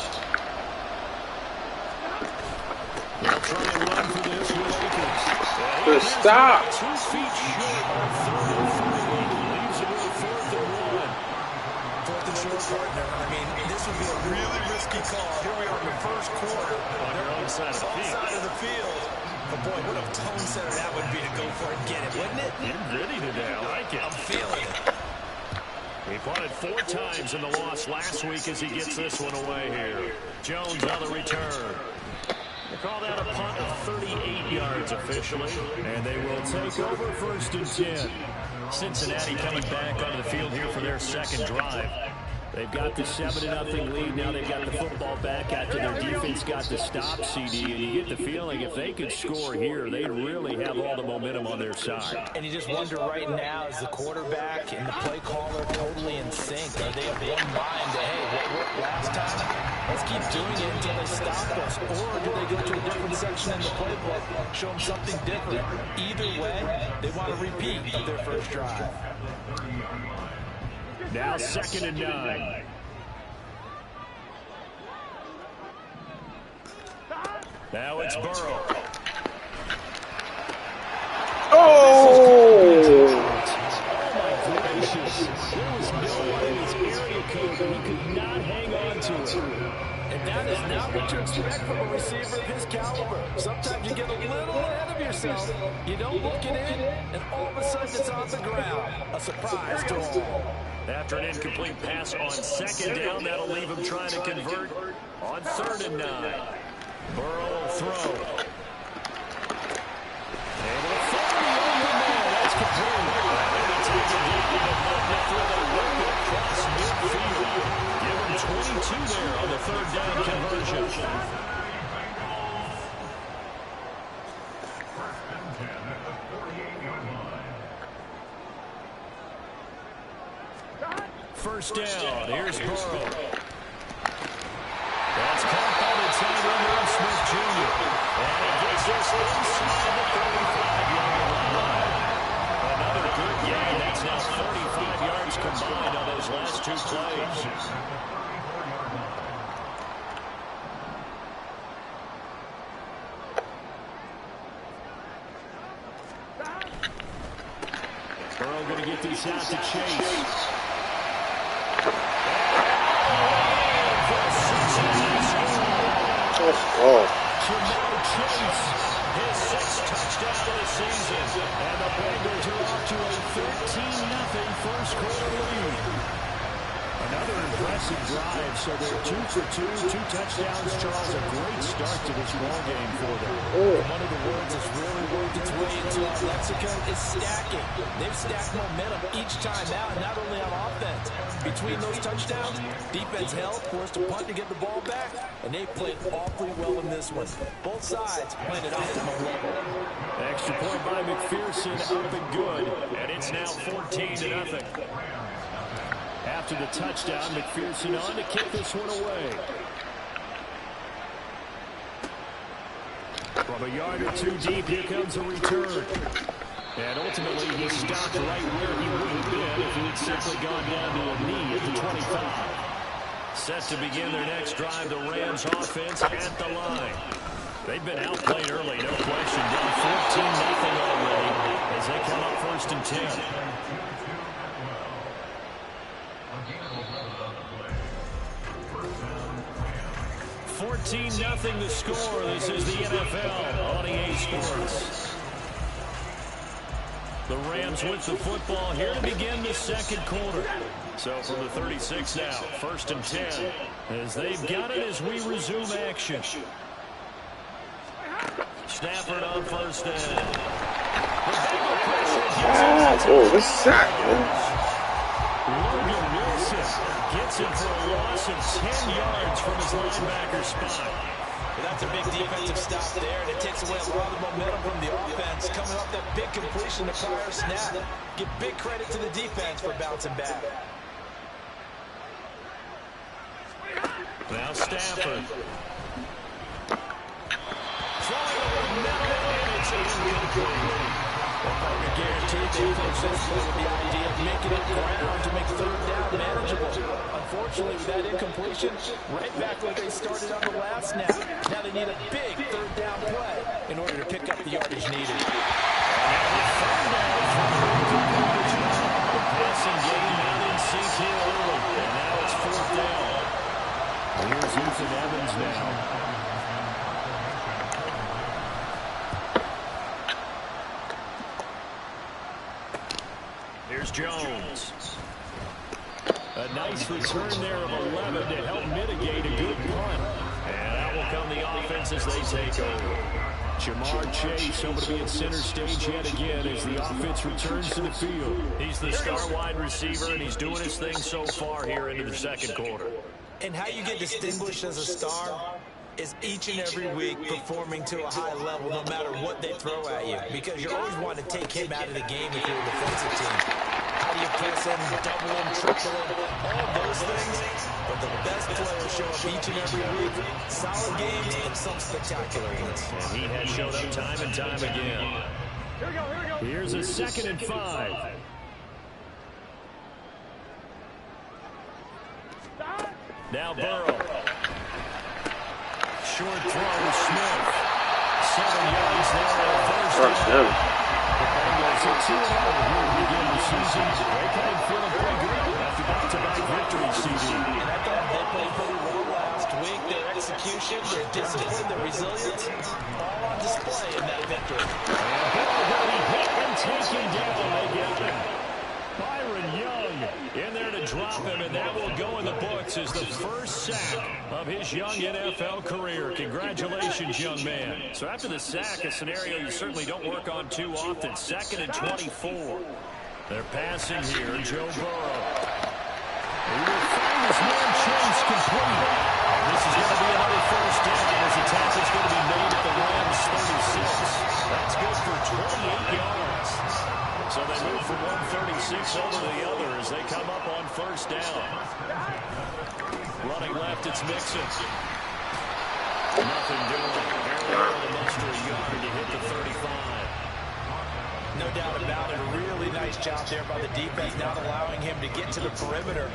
They'll try and run for this with Akers.
Good stop.
2 feet short on 3rd and 3. Leaves it with 4th and 1.
4th and short, partner. I mean, this would be a really risky call. Here we are in the first quarter.
On their own side of the field.
But boy, what a tone setter that would be to go for it and get it, wouldn't it?
You're ready today. I like it.
I'm feeling it.
He punted 4 times in the loss last week as he gets this one away here. Jones on the return. They call that a punt of 38 yards officially. And they will take over 1st and 10. Cincinnati coming back onto the field here for their second drive. They've got the 7-0 lead. Now they've got the football back after their defense got the stop, CD. And you get the feeling if they could score here, they'd really have all the momentum on their side.
And you just wonder right now, is the quarterback and the play caller totally in sync? Are they of one mind to, hey, what worked last time? Let's keep doing it until they stop us. Or do they go to a different section in the playbook, show them something different? Either way, they want to repeat of their first drive.
Now 2nd and 9. Now it's Burrow.
Oh!
My gracious. There was no one in his area code that he could not hang on to it.
And that is not what you expect from a receiver of his caliber. Sometimes you get a little ahead of yourself. You don't look it in, and all of a sudden it's on the ground. A surprise to all.
After an incomplete pass on 2nd down, that'll leave him trying to convert on 3rd and 9. Burrow will throw. And he'll throw the open man. That's complete. And he takes it deep in the moment through the work it across midfield. Give him 22 there on the 3rd down conversion. First down, here's Burrow. That's caught by the tight end, Irv Smith Jr. And it gets us inside the 35-yard line. Another good gain. That's now 35 yards combined on those last 2 plays. Burrow going to get this out to Chase. Jamar Chase, his 6th touchdown of the season. And the Bengals are off to a 13-0 first quarter lead. Another impressive drive, so they're 2 for 2, 2 touchdowns. Charles, a great start to this ball game for them.
One of the words that's really worked its way into our lexicon is stacking. They've stacked momentum each time out, not only on offense. Between those touchdowns, defense held, forced a punt to get the ball back, and they played awfully well in this one. Both sides playing at optimum level.
Extra point by McPherson, up and good, and it's now 14-0. After the touchdown, McPherson on to kick this one away. From a yard or two deep, here comes a return. And ultimately, he stopped right where he would have been if he had simply gone down to a knee at the 25. Set to begin their next drive, the Rams offense at the line. They've been outplayed early, no question. Down 14-0 already as they come up 1st and 10. 14-0 the score. This is the NFL on EA Sports. The Rams with the football here to begin the second quarter. So from the 36 now, 1st and 10, as they've got it as we resume action. Stafford on 1st down.
Oh, this sack, man.
Logan Wilson gets him for a loss of 10 yards from his linebacker spot.
Well, that's a big defensive stop there, and it takes away a lot of the momentum from the offense. Coming off that big completion the prior snap. Give big credit to the defense for bouncing back.
Now Stafford. Throwing over the middle, and it's incomplete.
I guarantee they approach this play with the idea of making up ground to make 3rd down manageable. Unfortunately, with that incompletion, right back where they started on the last snap. Now they need a big 3rd down play in order to pick up the yardage needed.
The passing game not in sync here early, and now it's 4th down. Here's Ethan Evans now. Here's Jones. A nice return there of 11 to help mitigate a good punt. And out will come the offense as they take over. Jamar Chase over to be at center stage yet again as the offense returns to the field. He's the star wide receiver, and he's doing his thing so far here into the second quarter.
And how you get distinguished as a star is each and every week performing to a high level no matter what they throw at you, because you always want to take him out of the game if you're a defensive team. How do you press him, double him, triple him, all of those things? But the best players show up each and every week. Solid games and some spectacular ones.
And he has showed up time and time again. Here's a 2nd and 5. Now Burrow. Short throw to Smith. 7 yards there at 1st down. The Bengals are 2-0 here to begin the season. They come in feeling pretty good after back-to-back victories, CD.
And I thought they played pretty well last week. Their execution, their discipline, their resilience, all on display in that victory.
And Burrow hit and taken down. They got him. Byron Young in there to drop him, and that will go in the books as the first sack of his young NFL career. Congratulations, young man. So after the sack, a scenario you certainly don't work on too often. 2nd and 24. They're passing here, Joe Burrow. He will find his man Chase complete. This is going to be another 1st down as the tackle's going to be made at the Rams 36. That's good for 28 yards. So they move from 136 over to the other as they come up on 1st down. Running left, it's Mixon. Nothing doing. Barely muster a yard to hit the 35.
No doubt about it. A really nice job there by the defense, not allowing him to get to the perimeter.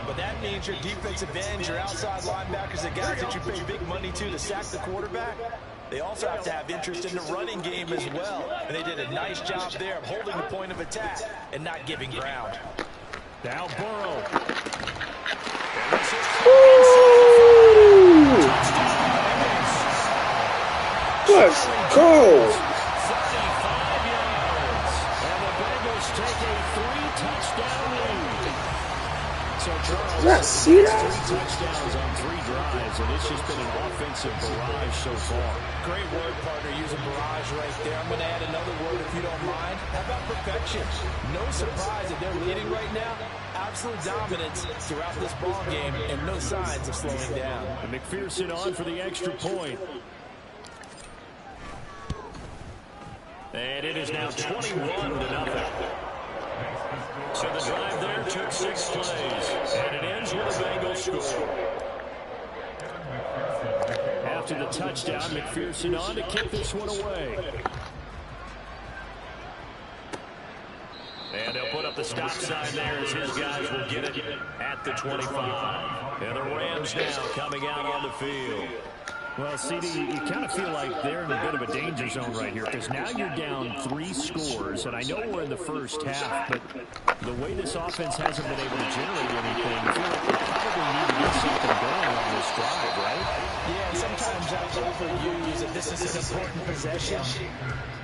But that means your defensive ends, your outside linebackers, the guys that you pay big money to sack the quarterback, they also have to have interest in the running game as well. And they did a nice job there of holding the point of attack and not giving ground.
Now Burrow.
Let's go.
35 yards. And the Bengals take a 3-touchdown lead. So, Charles,
Did I see that?
3 touchdowns on 3 drives, and it's just been an offensive barrage so far.
Great word, partner, using barrage right there. I'm going to add another word if you don't mind. How about perfection? No surprise that they're leading right now. Absolute dominance throughout this ball game, and no signs of slowing down.
And McPherson on for the extra point. And it is now 21-0. So the drive there took 6 plays, and it ends with a Bengals score. After the touchdown, McPherson on to kick this one away. And they'll put up the stop sign there as his guys will get it at the 25. And the Rams now coming out on the field. Well, CD, you kind of feel like they're in a bit of a danger zone right here because now you're down 3 scores, and I know we're in the first half, but the way this offense hasn't been able to generate anything, I feel like they probably need to get something going on this drive, right?
Yeah, sometimes I've overused that this is an important possession,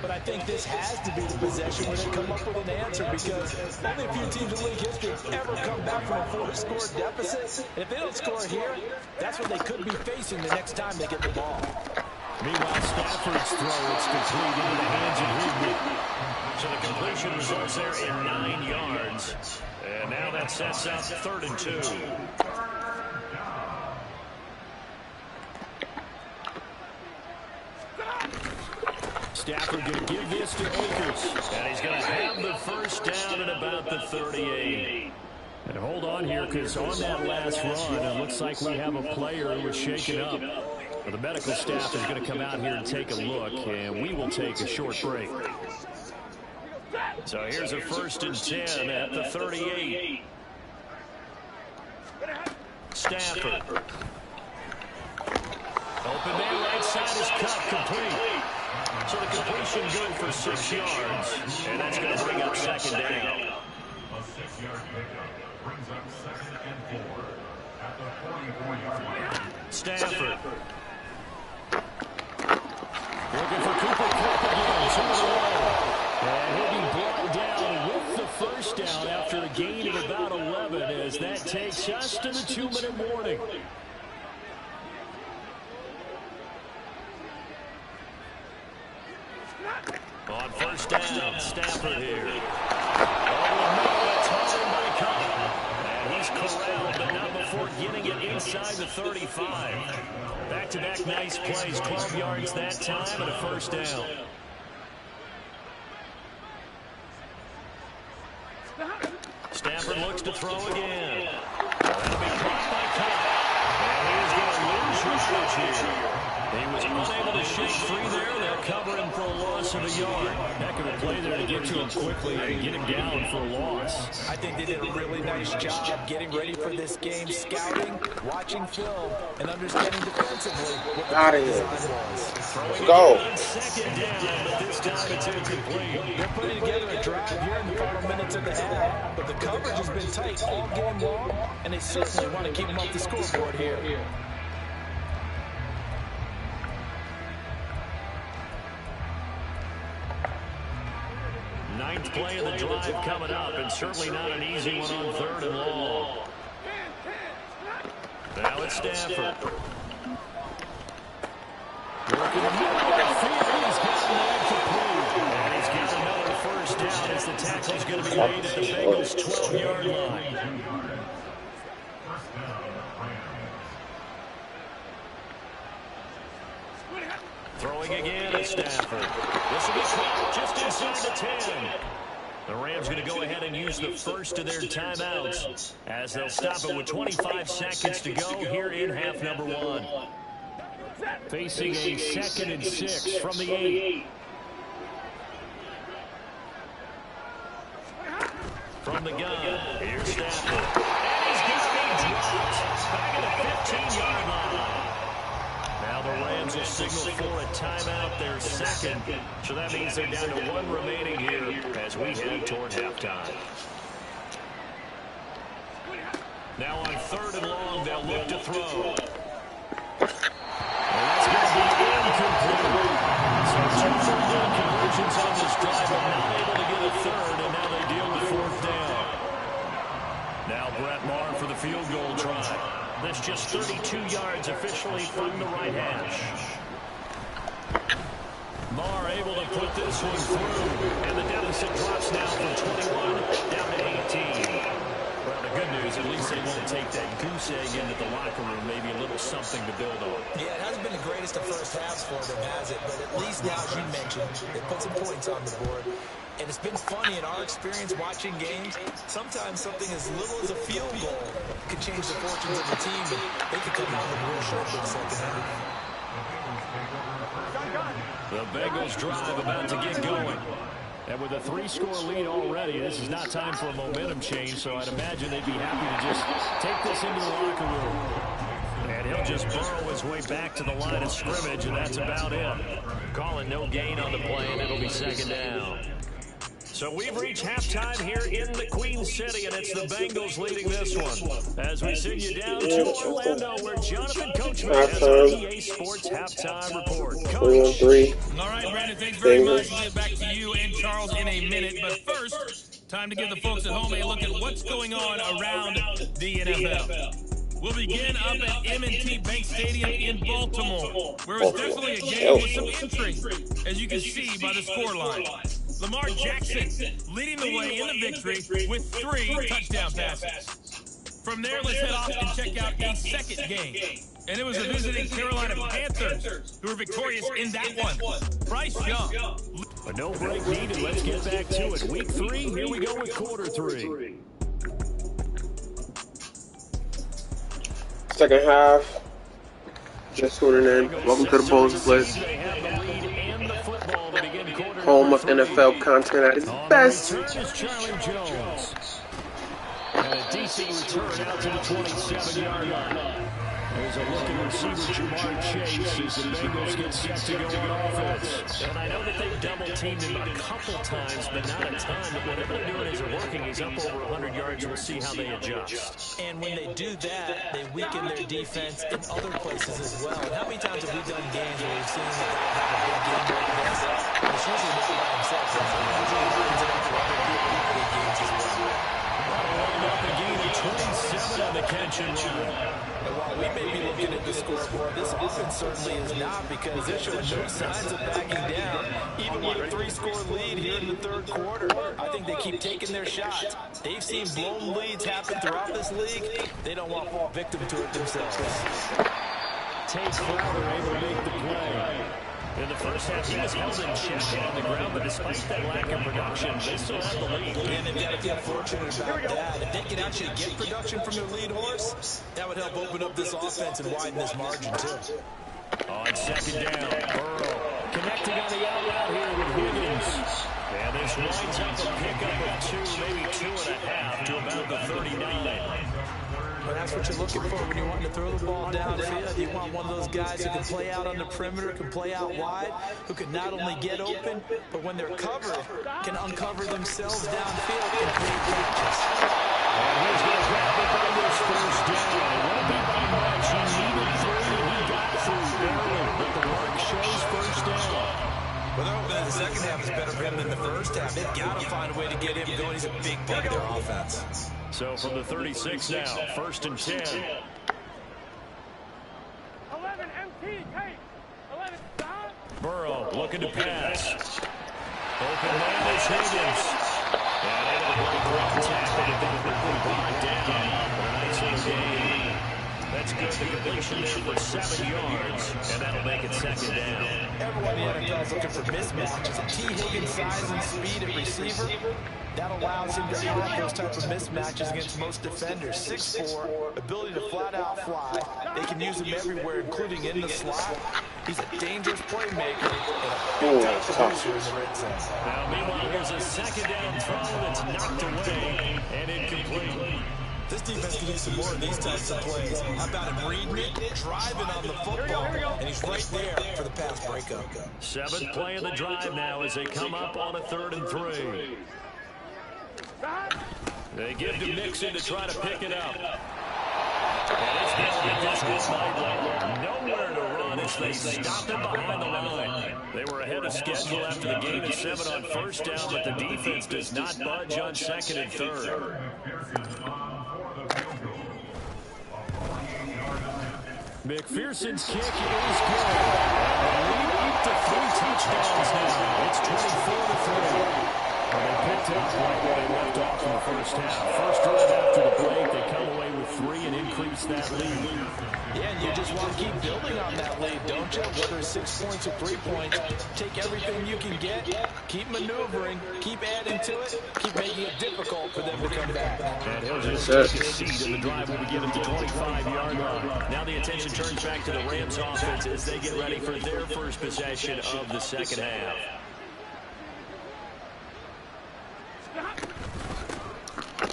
but I think this has to be the possession where they come up with an answer because only a few teams in league history ever come back from a 4-score deficit. And if they don't score here, that's what they could be facing the next time they get the ball.
Meanwhile, Stafford's throw, it's complete into the hands of Ridley. So the completion results there in 9 yards. And now that sets up 3rd and 2. Stafford going to give this to Akers. And he's going to have the first down at about the 38. And hold on here because on that last run, it looks like we have a player who was shaken up. Well, the medical staff is going to come out here and take a look, and we will take a short break. So here's a 1st and 10 at the 38. Stafford. Open man right side is cut, complete. So the completion good for 6 yards, and that's going to bring up 2nd down.
A 6-yard pickup brings up 2nd and 4 at the 40-point line.
Stafford. Looking for Cooper Kupp again, 2 in a row. And he'll be brought down with the first down after a gain of about 11 as that takes us to the 2-minute warning. On 1st down, Stafford here. Oh, no, that's hard by Kupp. And he's corralled, but not before getting it inside the 35. Back-to-back nice plays, 12 yards that time and a 1st down. Stafford looks to throw again. That'll be caught by Kupp. And he's going to lose yardage here. He was unable to shake free there. They'll cover him for a loss of a yard. Heck of a play there to get to him quickly and get him down for a loss.
I think they did a really nice job getting ready for this game, scouting, watching film, and understanding defensively what the
Out of here. Let's go.
2nd down, but this time it's incomplete.
They're putting together a drive here in the final minutes of the half, but the coverage has been tight all game long, and they certainly want to keep them off the scoreboard here.
Ninth play of the drive coming up, and certainly not an easy one on 3rd and long. Now it's Stafford. Working the middle of the field, he's got an incomplete. And he's got another 1st down as the tackle's going to be made at the Bengals' 12-yard line. Throwing again at Stafford. This will be caught just inside the 10. The Rams going to go ahead and use the first of their timeouts as they'll stop it with 25 seconds to go here in half number 1. Facing a 2nd and 6 from the 8. From the gun, here's Stafford. And he's going to be dropped back at the 15-yard line. Now the Rams will signal for a timeout, their 2nd. So that means they're down to 1 remaining here as we head toward halftime. Now on 3rd and long, they'll look to throw. And that's going to be incomplete. So 2 third down conversions on this drive, but not able to get a 3rd, and now they deal with 4th down. Now Brett Maher for the just 32 yards officially from the right hash. Marr able to put this one through, and the deficit drops now from 21 down to 18. Well, the good news, at least they won't take that goose egg into the locker room, maybe a little something to build on.
Yeah, it hasn't been the greatest of first halves for them, has it? But at least now, as you mentioned, they put some points on the board. And it's been funny in our experience watching games, sometimes something as little as a field goal could change the fortunes of the team, and they could come out with a real short for the second half.
The Bengals drive about to get going. And with a 3-score lead already, this is not time for a momentum change, so I'd imagine they'd be happy to just take this into the locker room. And he'll just burrow his way back to the line of scrimmage, and that's about it. Calling no gain on the play, and it'll be second down. So we've reached halftime here in the Queen City, and it's the Bengals leading this one. As we send you down to Orlando, where Jonathan Coachman has our EA Sports halftime report. Coach.
3-3.
All right, Brandon, thanks very much. We'll get back to you and Charles in a minute. But first, time to give the folks at home a look at what's going on around the NFL. We'll begin up at M&T Bank Stadium in Baltimore, where it's definitely a game with some intrigue, as you can see by the scoreline. Lamar Jackson leading the way in the victory with 3 touchdown passes. From there, let's head off and check out a second game. And it was the visiting Carolina Panthers who were victorious in that one. Bryce Young.
A no break needed. Let's get back to it. Week 3, here we go with quarter 3.
Second half. Just tuning in. Welcome to the Baller Blitz. Home of NFL content at its best.
And a decent return out to the 27-yard line. There's a look at receiver Jamar Chase as the Bengals get set to go on offense. And I know that they've double-teamed him a couple times, but not a ton. But whatever they're doing is working. He's up over 100 yards. We'll see how they adjust.
And when they do that, they weaken their defense in other places as well. And how many times have we done games where we've seen the guy have a big game like this? And it's usually not by himself. It's usually brings it up for other people in big games as well.
Up a gain of 27 on the catch and run.
And while we may be looking at the scoreboard, this offense certainly is not, because they're showing no signs of backing down. Even with a 3-score lead here in the third quarter, I think they keep taking their shots. They've seen blown leads happen throughout this league. They don't want to fall victim to it themselves.
Tate Crowder able to make the play. In the first half, he was held in check on the ground, but despite that lack of production, they still have the lead.
And they've got to feel fortunate about that. If they can actually get production from their lead horse, that would help open up this offense and widen this margin, too.
On second down, Burrow connecting on the out route here with Wiggins. And this winds up a pickup of 2, maybe 2.5 to about the 39.
But that's what you're looking for when you want to throw the ball downfield. You want one of those guys who can play out on the perimeter, can play out wide, who can not only get open, but when they're covered, can uncover themselves downfield and create catches.
And he's going to grab the Bengals first down. It won't be by much. He needed 3, and he got through barely. But the mark shows first down.
Well, they're hoping that the second half is better for him than the first half. They've got to find a way to get him going. He's a big part of their offense.
So from the 36 now, 1st and 10.
11 MT, hey, 11 stop.
Burrow looking to pass. Open man is Higgins. And able to break ground tackle, but quickly brought down. Nice little gain. That's good. The completion there for 7 yards, and that'll make it 2nd down.
Everyone in the NFL is looking for mismatches. T. Higgins' size and speed at receiver, that allows him to have those type of mismatches against most defenders. 6'4", ability to flat-out fly. They can use him everywhere, including in the slot. He's a dangerous playmaker and a big-time producer in the red zone.
Now, meanwhile, here's a 2nd down throw that's knocked away and incomplete.
This defense can use some more of these types of plays. How about him reading it, driving on the football, and he's right there for the pass breakup.
7th play of the drive now as they come up on a 3rd and 3. They give to Mixon to try to pick it up. And it's going to just nowhere to run as they stop him behind the line. They were ahead of schedule after the gain of 7 on 1st down, but the defense does not budge on 2nd and 3rd. McPherson's kick is good. Lead up to 3 touchdowns now. It's 24-3. They picked up right where they left off in the first half. First drive after the break, they come away with 3 and increase that lead.
Yeah, and you just want to keep building on that lead, don't you? Whether it's 6 points or 3 points, take everything you can get, keep maneuvering, keep adding to it, keep making it difficult for them to come back.
And he'll just take a seat, and the drive will be given to 25-yard line. Now the attention turns back to the Rams offense as they get ready for their first possession of the second half.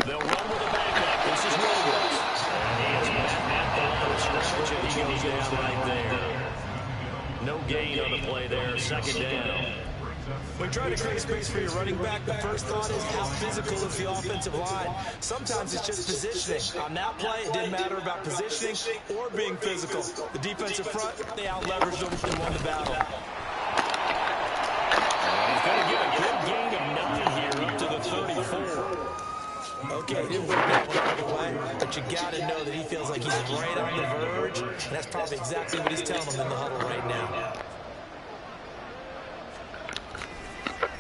They'll run with a backup. This is Williams. And he is at the line of scrimmage, and he goes down right there. No gain on the play there. Second down.
When trying to create space for your running back, the first thought is how physical is the offensive line. Sometimes it's just positioning. On that play, it didn't matter about positioning or being physical. The defensive front, they out-leveraged them and won the battle.
He's going to get a good gain of 9 here up to the 34.
Okay, didn't win that one all the way, but you got to know that he feels like he's right on the verge, and that's probably exactly what he's telling them in the huddle right now.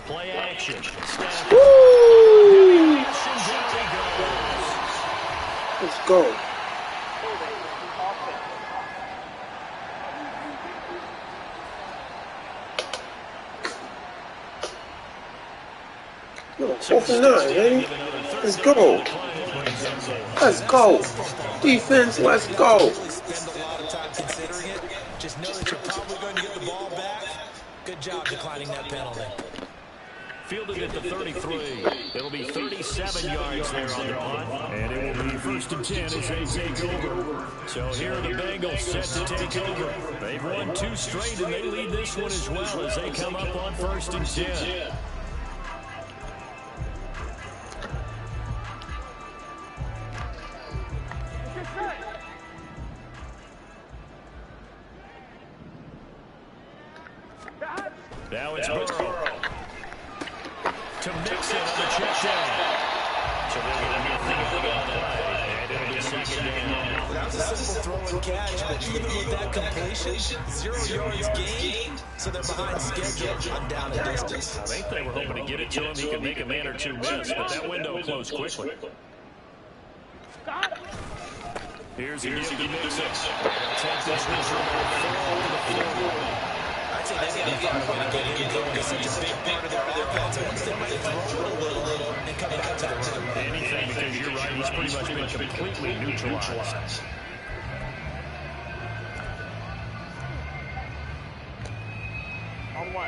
Play action.
Woo! Let's go. No, 4 for 9, baby. Let's go. Let's go. Defense, let's go.
Spend a lot of time considering it. Just know that you're probably going to get the ball back. Good job declining that penalty.
Fielded at the 33. It'll be 37 yards there on the punt. And it will be 1st and 10 as they take over. So here are the Bengals set to take over. They've won 2 straight, and they lead this one as well as they come up on 1st and 10. Now it's Burrow. To mix it on the check down. So they're going to get the play. And it'll be second down.
That was a simple throw and catch, but even with that completion, 0 yards gained, so they're behind schedule on down and distance.
I think they were hoping to get it to him. He could make a man or 2 miss, but that window closed quickly. Here's the mix-up. Take this one from
I'd say they've got to find a way to get him going. He's such a big part of their offense. I wonder if they might throw it a little and come back to the run.
Anything, because you're right, he's pretty much been completely neutralized.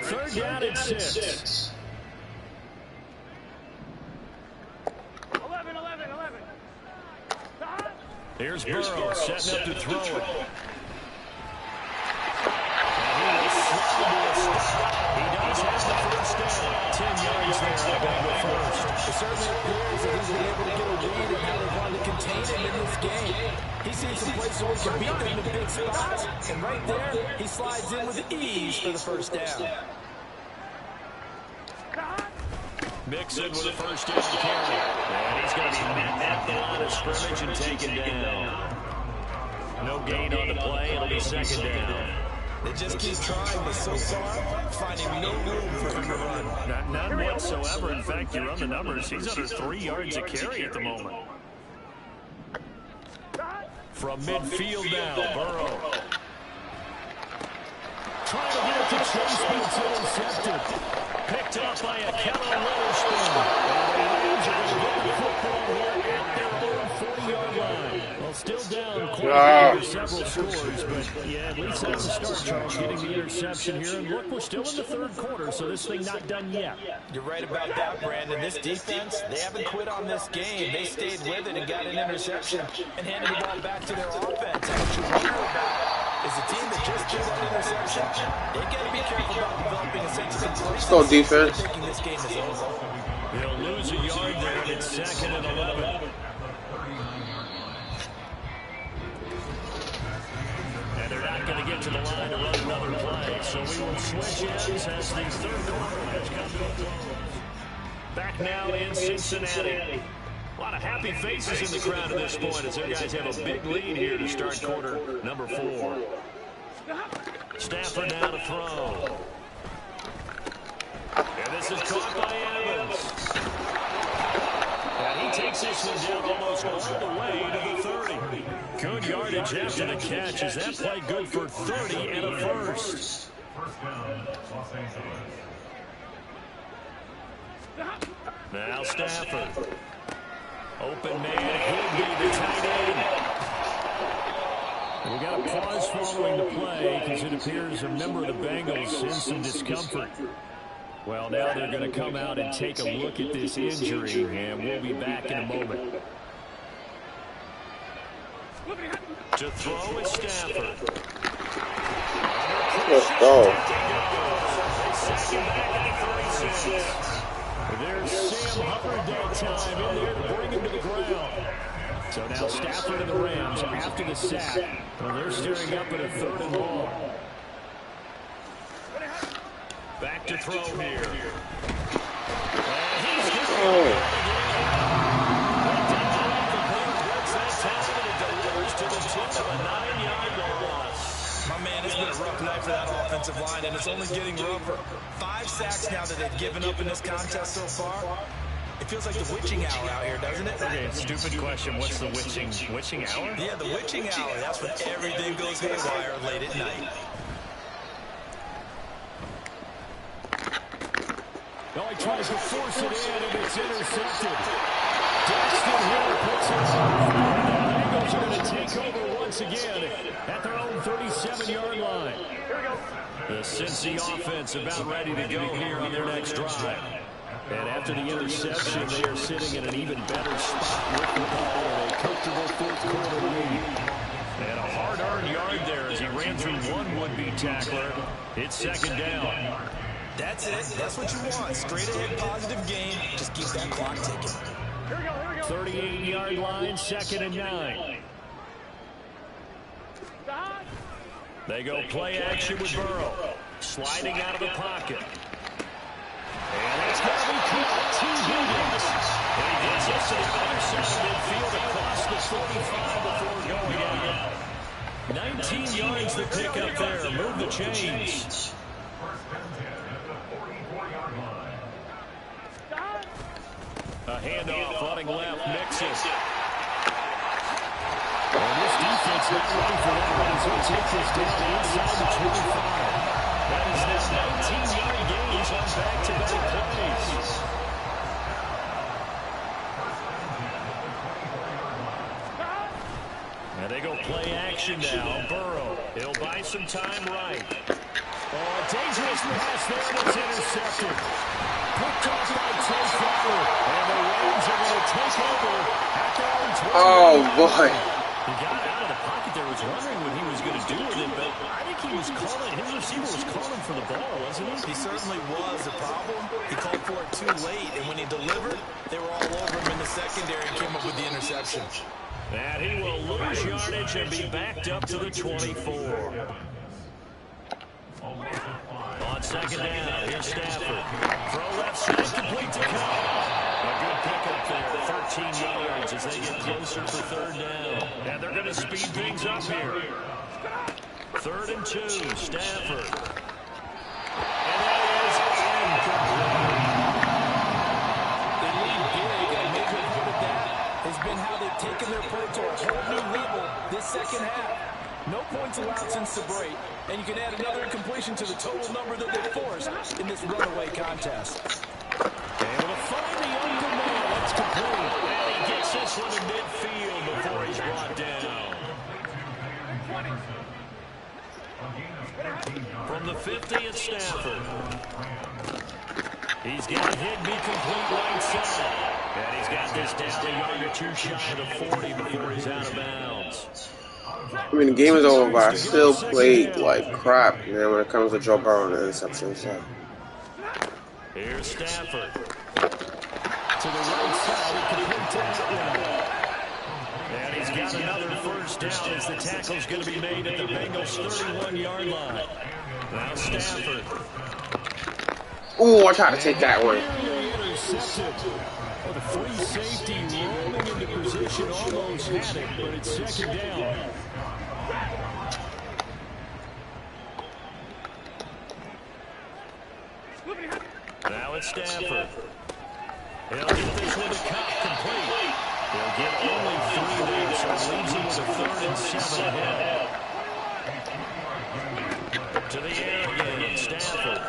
Third down at 6.
11.
Here's Burrow setting up to throw it. He does have the first down. 10 yards there on the first.
It certainly appears that he's been able to get a read on how they want to contain him in this game. He's seen some places where he can beat them in big spots, and right there, he slides in with ease for the first down.
Mixon with a first down carry. And he's going to be at the line of scrimmage and taken down. No gain on the play. It'll be second down.
They just keep trying, but so far, finding no room for him to run.
None whatsoever. In fact, you run the numbers. He's under 3 yards a carry at the moment. From midfield now, Burrow. Trying to get it to Chase, but it's intercepted. Picked up by a Kellen Witherspoon. And the Rams are going to get the football here at their own 40-yard line. Well, still down quite several scores, but yeah, at least that's a start, Charles, getting the interception here. And look, we're still in the third quarter, so this thing not done yet.
You're right about that, Brandon. This defense, they haven't quit on this game. They stayed with it and got an interception and handed the ball back to their offense. And what you wonder about is a team that just gave an interception. They got to be careful about developing a sense of complacency.
Let's go, defense.
Thinking this game is over.
They'll lose a yard there, and it's 2nd and 11. And they're not going to get to the line to run another play, so we will switch ends as the third quarter has come to a close. Back now in Cincinnati. A lot of happy faces in the crowd at this point as their guys have a big lead here to start quarter number 4. Stafford now to throw. And this is caught by Evans. And he takes this one down almost all the way to the 30. Good yardage after the catch. Is that play good for 30 and a first? Now Stafford. Open man, Higby, the tight end. We got a pause following the play because it appears a member of the Bengals in some discomfort. Well, now they're going to come out and take a look at this injury, and we'll be back in a moment. To throw is Stafford.
Let's go.
There's Sam Hubbard that time in there to bring him to the ground. So now Stafford and the Rams after the sack. Well, they're staring up at a 3rd and long. Back to throw here. And he's delivers to the tune of a 9-yard loss.
My man, it's been a rough night for that offensive line, and it's only getting rougher. 5 sacks now that they've given up in this contest so far. It feels like the witching hour out here, doesn't it?
Okay, stupid question. What's the witching hour?
Yeah, the witching hour. That's when everything goes haywire late at night.
No, he tries to force it in, and it's intercepted. Daxton Hill puts it off. The Bengals are going to take over once again at their own 37-yard line. The Cincy offense about ready to go here on their next drive. And after the interception, they are sitting in an even better spot with the ball in a comfortable 4th quarter lead. And a hard-earned yard there as he ran through one would-be tackler. It's 2nd down.
That's it. That's what you want. Straight ahead, positive game. Just keep that clock ticking.
38-yard line, 2nd and 9. They go play action with Burrow. Sliding out of the pocket. And it's going to be caught. 2 Higgins. And he gets us to the other side of midfield across the 45 before going out. 19 yards to pick up there. Move the chains. A handoff running left. Mixes. And this defense not ready for that one as he takes us down inside the 25. That is now 19-yard gains on back-to-back plays. And they go play action now. Burrow. He'll buy some time right. Oh, a dangerous pass there, and it's intercepted. Picked off by Trey Fowler. And the Rams are going to take over at their own 20.
Oh, boy.
He got out of the pocket there, was wondering what he was going to do with it, but I think he was calling, his receiver was calling for the ball, wasn't he?
He certainly was. The problem, he called for it too late, and when he delivered, they were all over him in the secondary and came up with the interception.
And he will lose yardage and be backed up to the 24. On 2nd down, here's Stafford. Throw left side, complete to Cobb. A good pickup there, 13 yards as they get closer for 3rd down. And they're going to speed things up here. 3rd and 2, Stafford. And that is incomplete.
They lead big, and a major part of that has been how they've taken their play to a whole new level this 2nd half. No points allowed since the break, and you can add another incompletion to the total number that they forced in this runaway contest.
Able to find the open man. That's complete. And he gets this one in midfield before he's brought down. From the 50, it's Stafford. He's got Higby complete right side. And he's got this down a yard or 2 shy of 40 before he's out of bounds.
I mean, the game is over, but I still played like crap, man, when it comes to Joe Burrow and the interception stuff.
Here's Stafford. To the right side, complete to Atlanta. And he's got another first down as the tackle's going to be made at the Bengals' 31-yard line. Now Stafford.
Ooh, I tried to take that one.
intercepted. Well, the free safety rolling into position almost had it, but it's second down. Now it's Stafford. He'll get this one to Cup complete. He'll get only 3 there, so it leaves him with a 3rd and 7 ahead. To the air again, it's Stafford.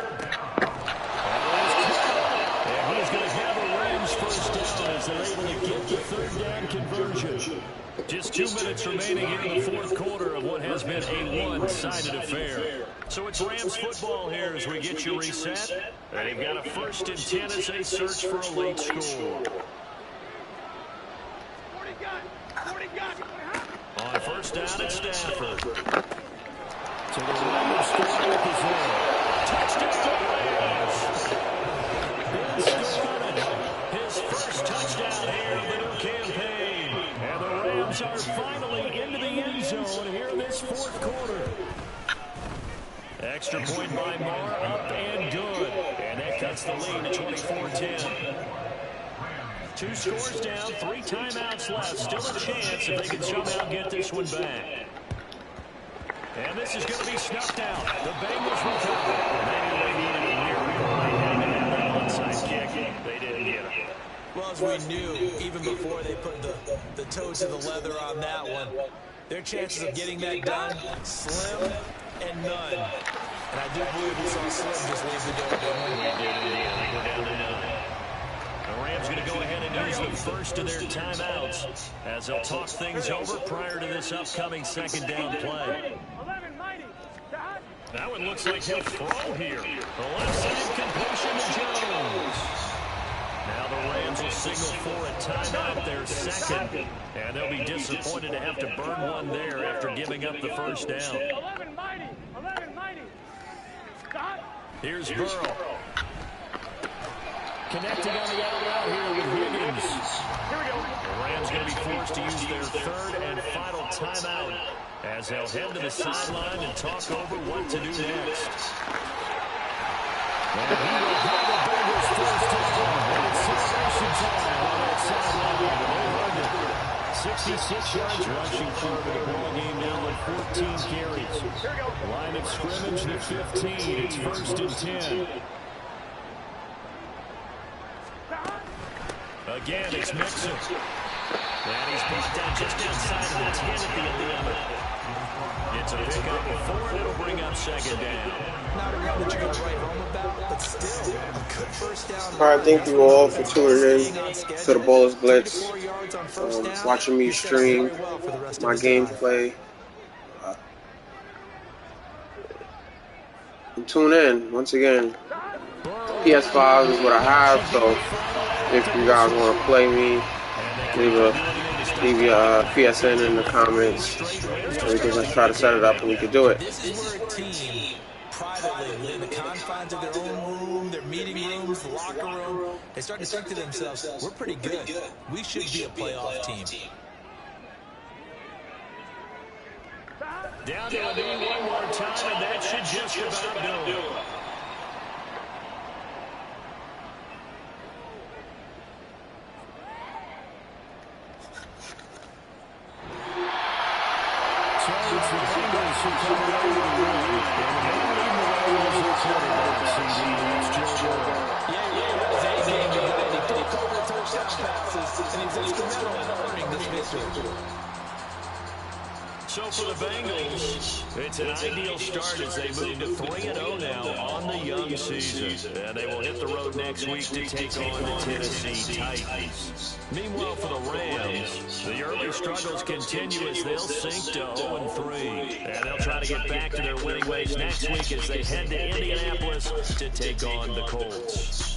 And he's going to have a Rams first down as they're able to get the 3rd down conversion. Just 2 minutes remaining here in the 4th quarter of what has been a one-sided affair. So it's Rams football here as we get you reset. And they've got a 1st and 10 as they search for a late score. On 1st down, it's Stafford. To the Rams strike his head. Touchdown, Rams! His 1st touchdown here of the new campaign. And the Rams are finally into the end zone here in this 4th quarter. Extra point by Moore, up and good. And that cuts the lead to 24-10. 2 scores down, 3 timeouts left. Still a chance if they can somehow get this one back. And this is going to be snuffed out. The Bengals recover. Maybe they needed a miracle. They had to have that onside kick. They didn't get it.
Well, as we knew, even before they put the toe to the leather on that one, their chances of getting that done, slim and none. And I do believe we saw Slim just leave the door.
We did indeed. I think we're down to none. The Rams going to go ahead and use the 1st of their timeouts as they'll talk things over prior to this upcoming 2nd down play. Now it looks like he'll throw here. The left side completion to Jones. Now the Rams will signal for a timeout, their 2nd. And they'll be disappointed to have to burn one there after giving up the 1st down. Here's Burrow. Connecting on the out route here with Higgins. The Rams going to be forced to use their 3rd and final timeout as they'll head to the sideline and talk over what to do next. And he will have the Bengals first down. And it's celebration time on that sideline. 66 yards rushing for the ball game now with 14 carries. Line of scrimmage to 15. It's 1st and 10. Again, it's Mixon. And he's brought down just outside of the 10 at the 11. It's a pickup before, and it'll bring up 2nd down.
Not a run that you're going to write home about, but still, a good 1st down.
All right, thank you all for tuning in to the Baller Blitz. Watching me stream my gameplay. And tune in once again. PS5 is what I have, so if you guys want to play me, leave your PSN in the comments, and we can just try to set it up and we can do it.
This is where a team privately, in the confines of their own room, their meeting rooms, the locker room, they start to think to themselves, we're pretty good. We should be a playoff team.
Down to a knee one more time, and that should just about do it. So for the Bengals, it's an ideal start as they move to 3-0 now on the young season. And they will hit the road next week to take on the Tennessee Titans. Meanwhile, for the Rams, the early struggles continue as they'll sink to 0-3. And they'll try to get back to their winning ways next week as they head to Indianapolis to take on the Colts.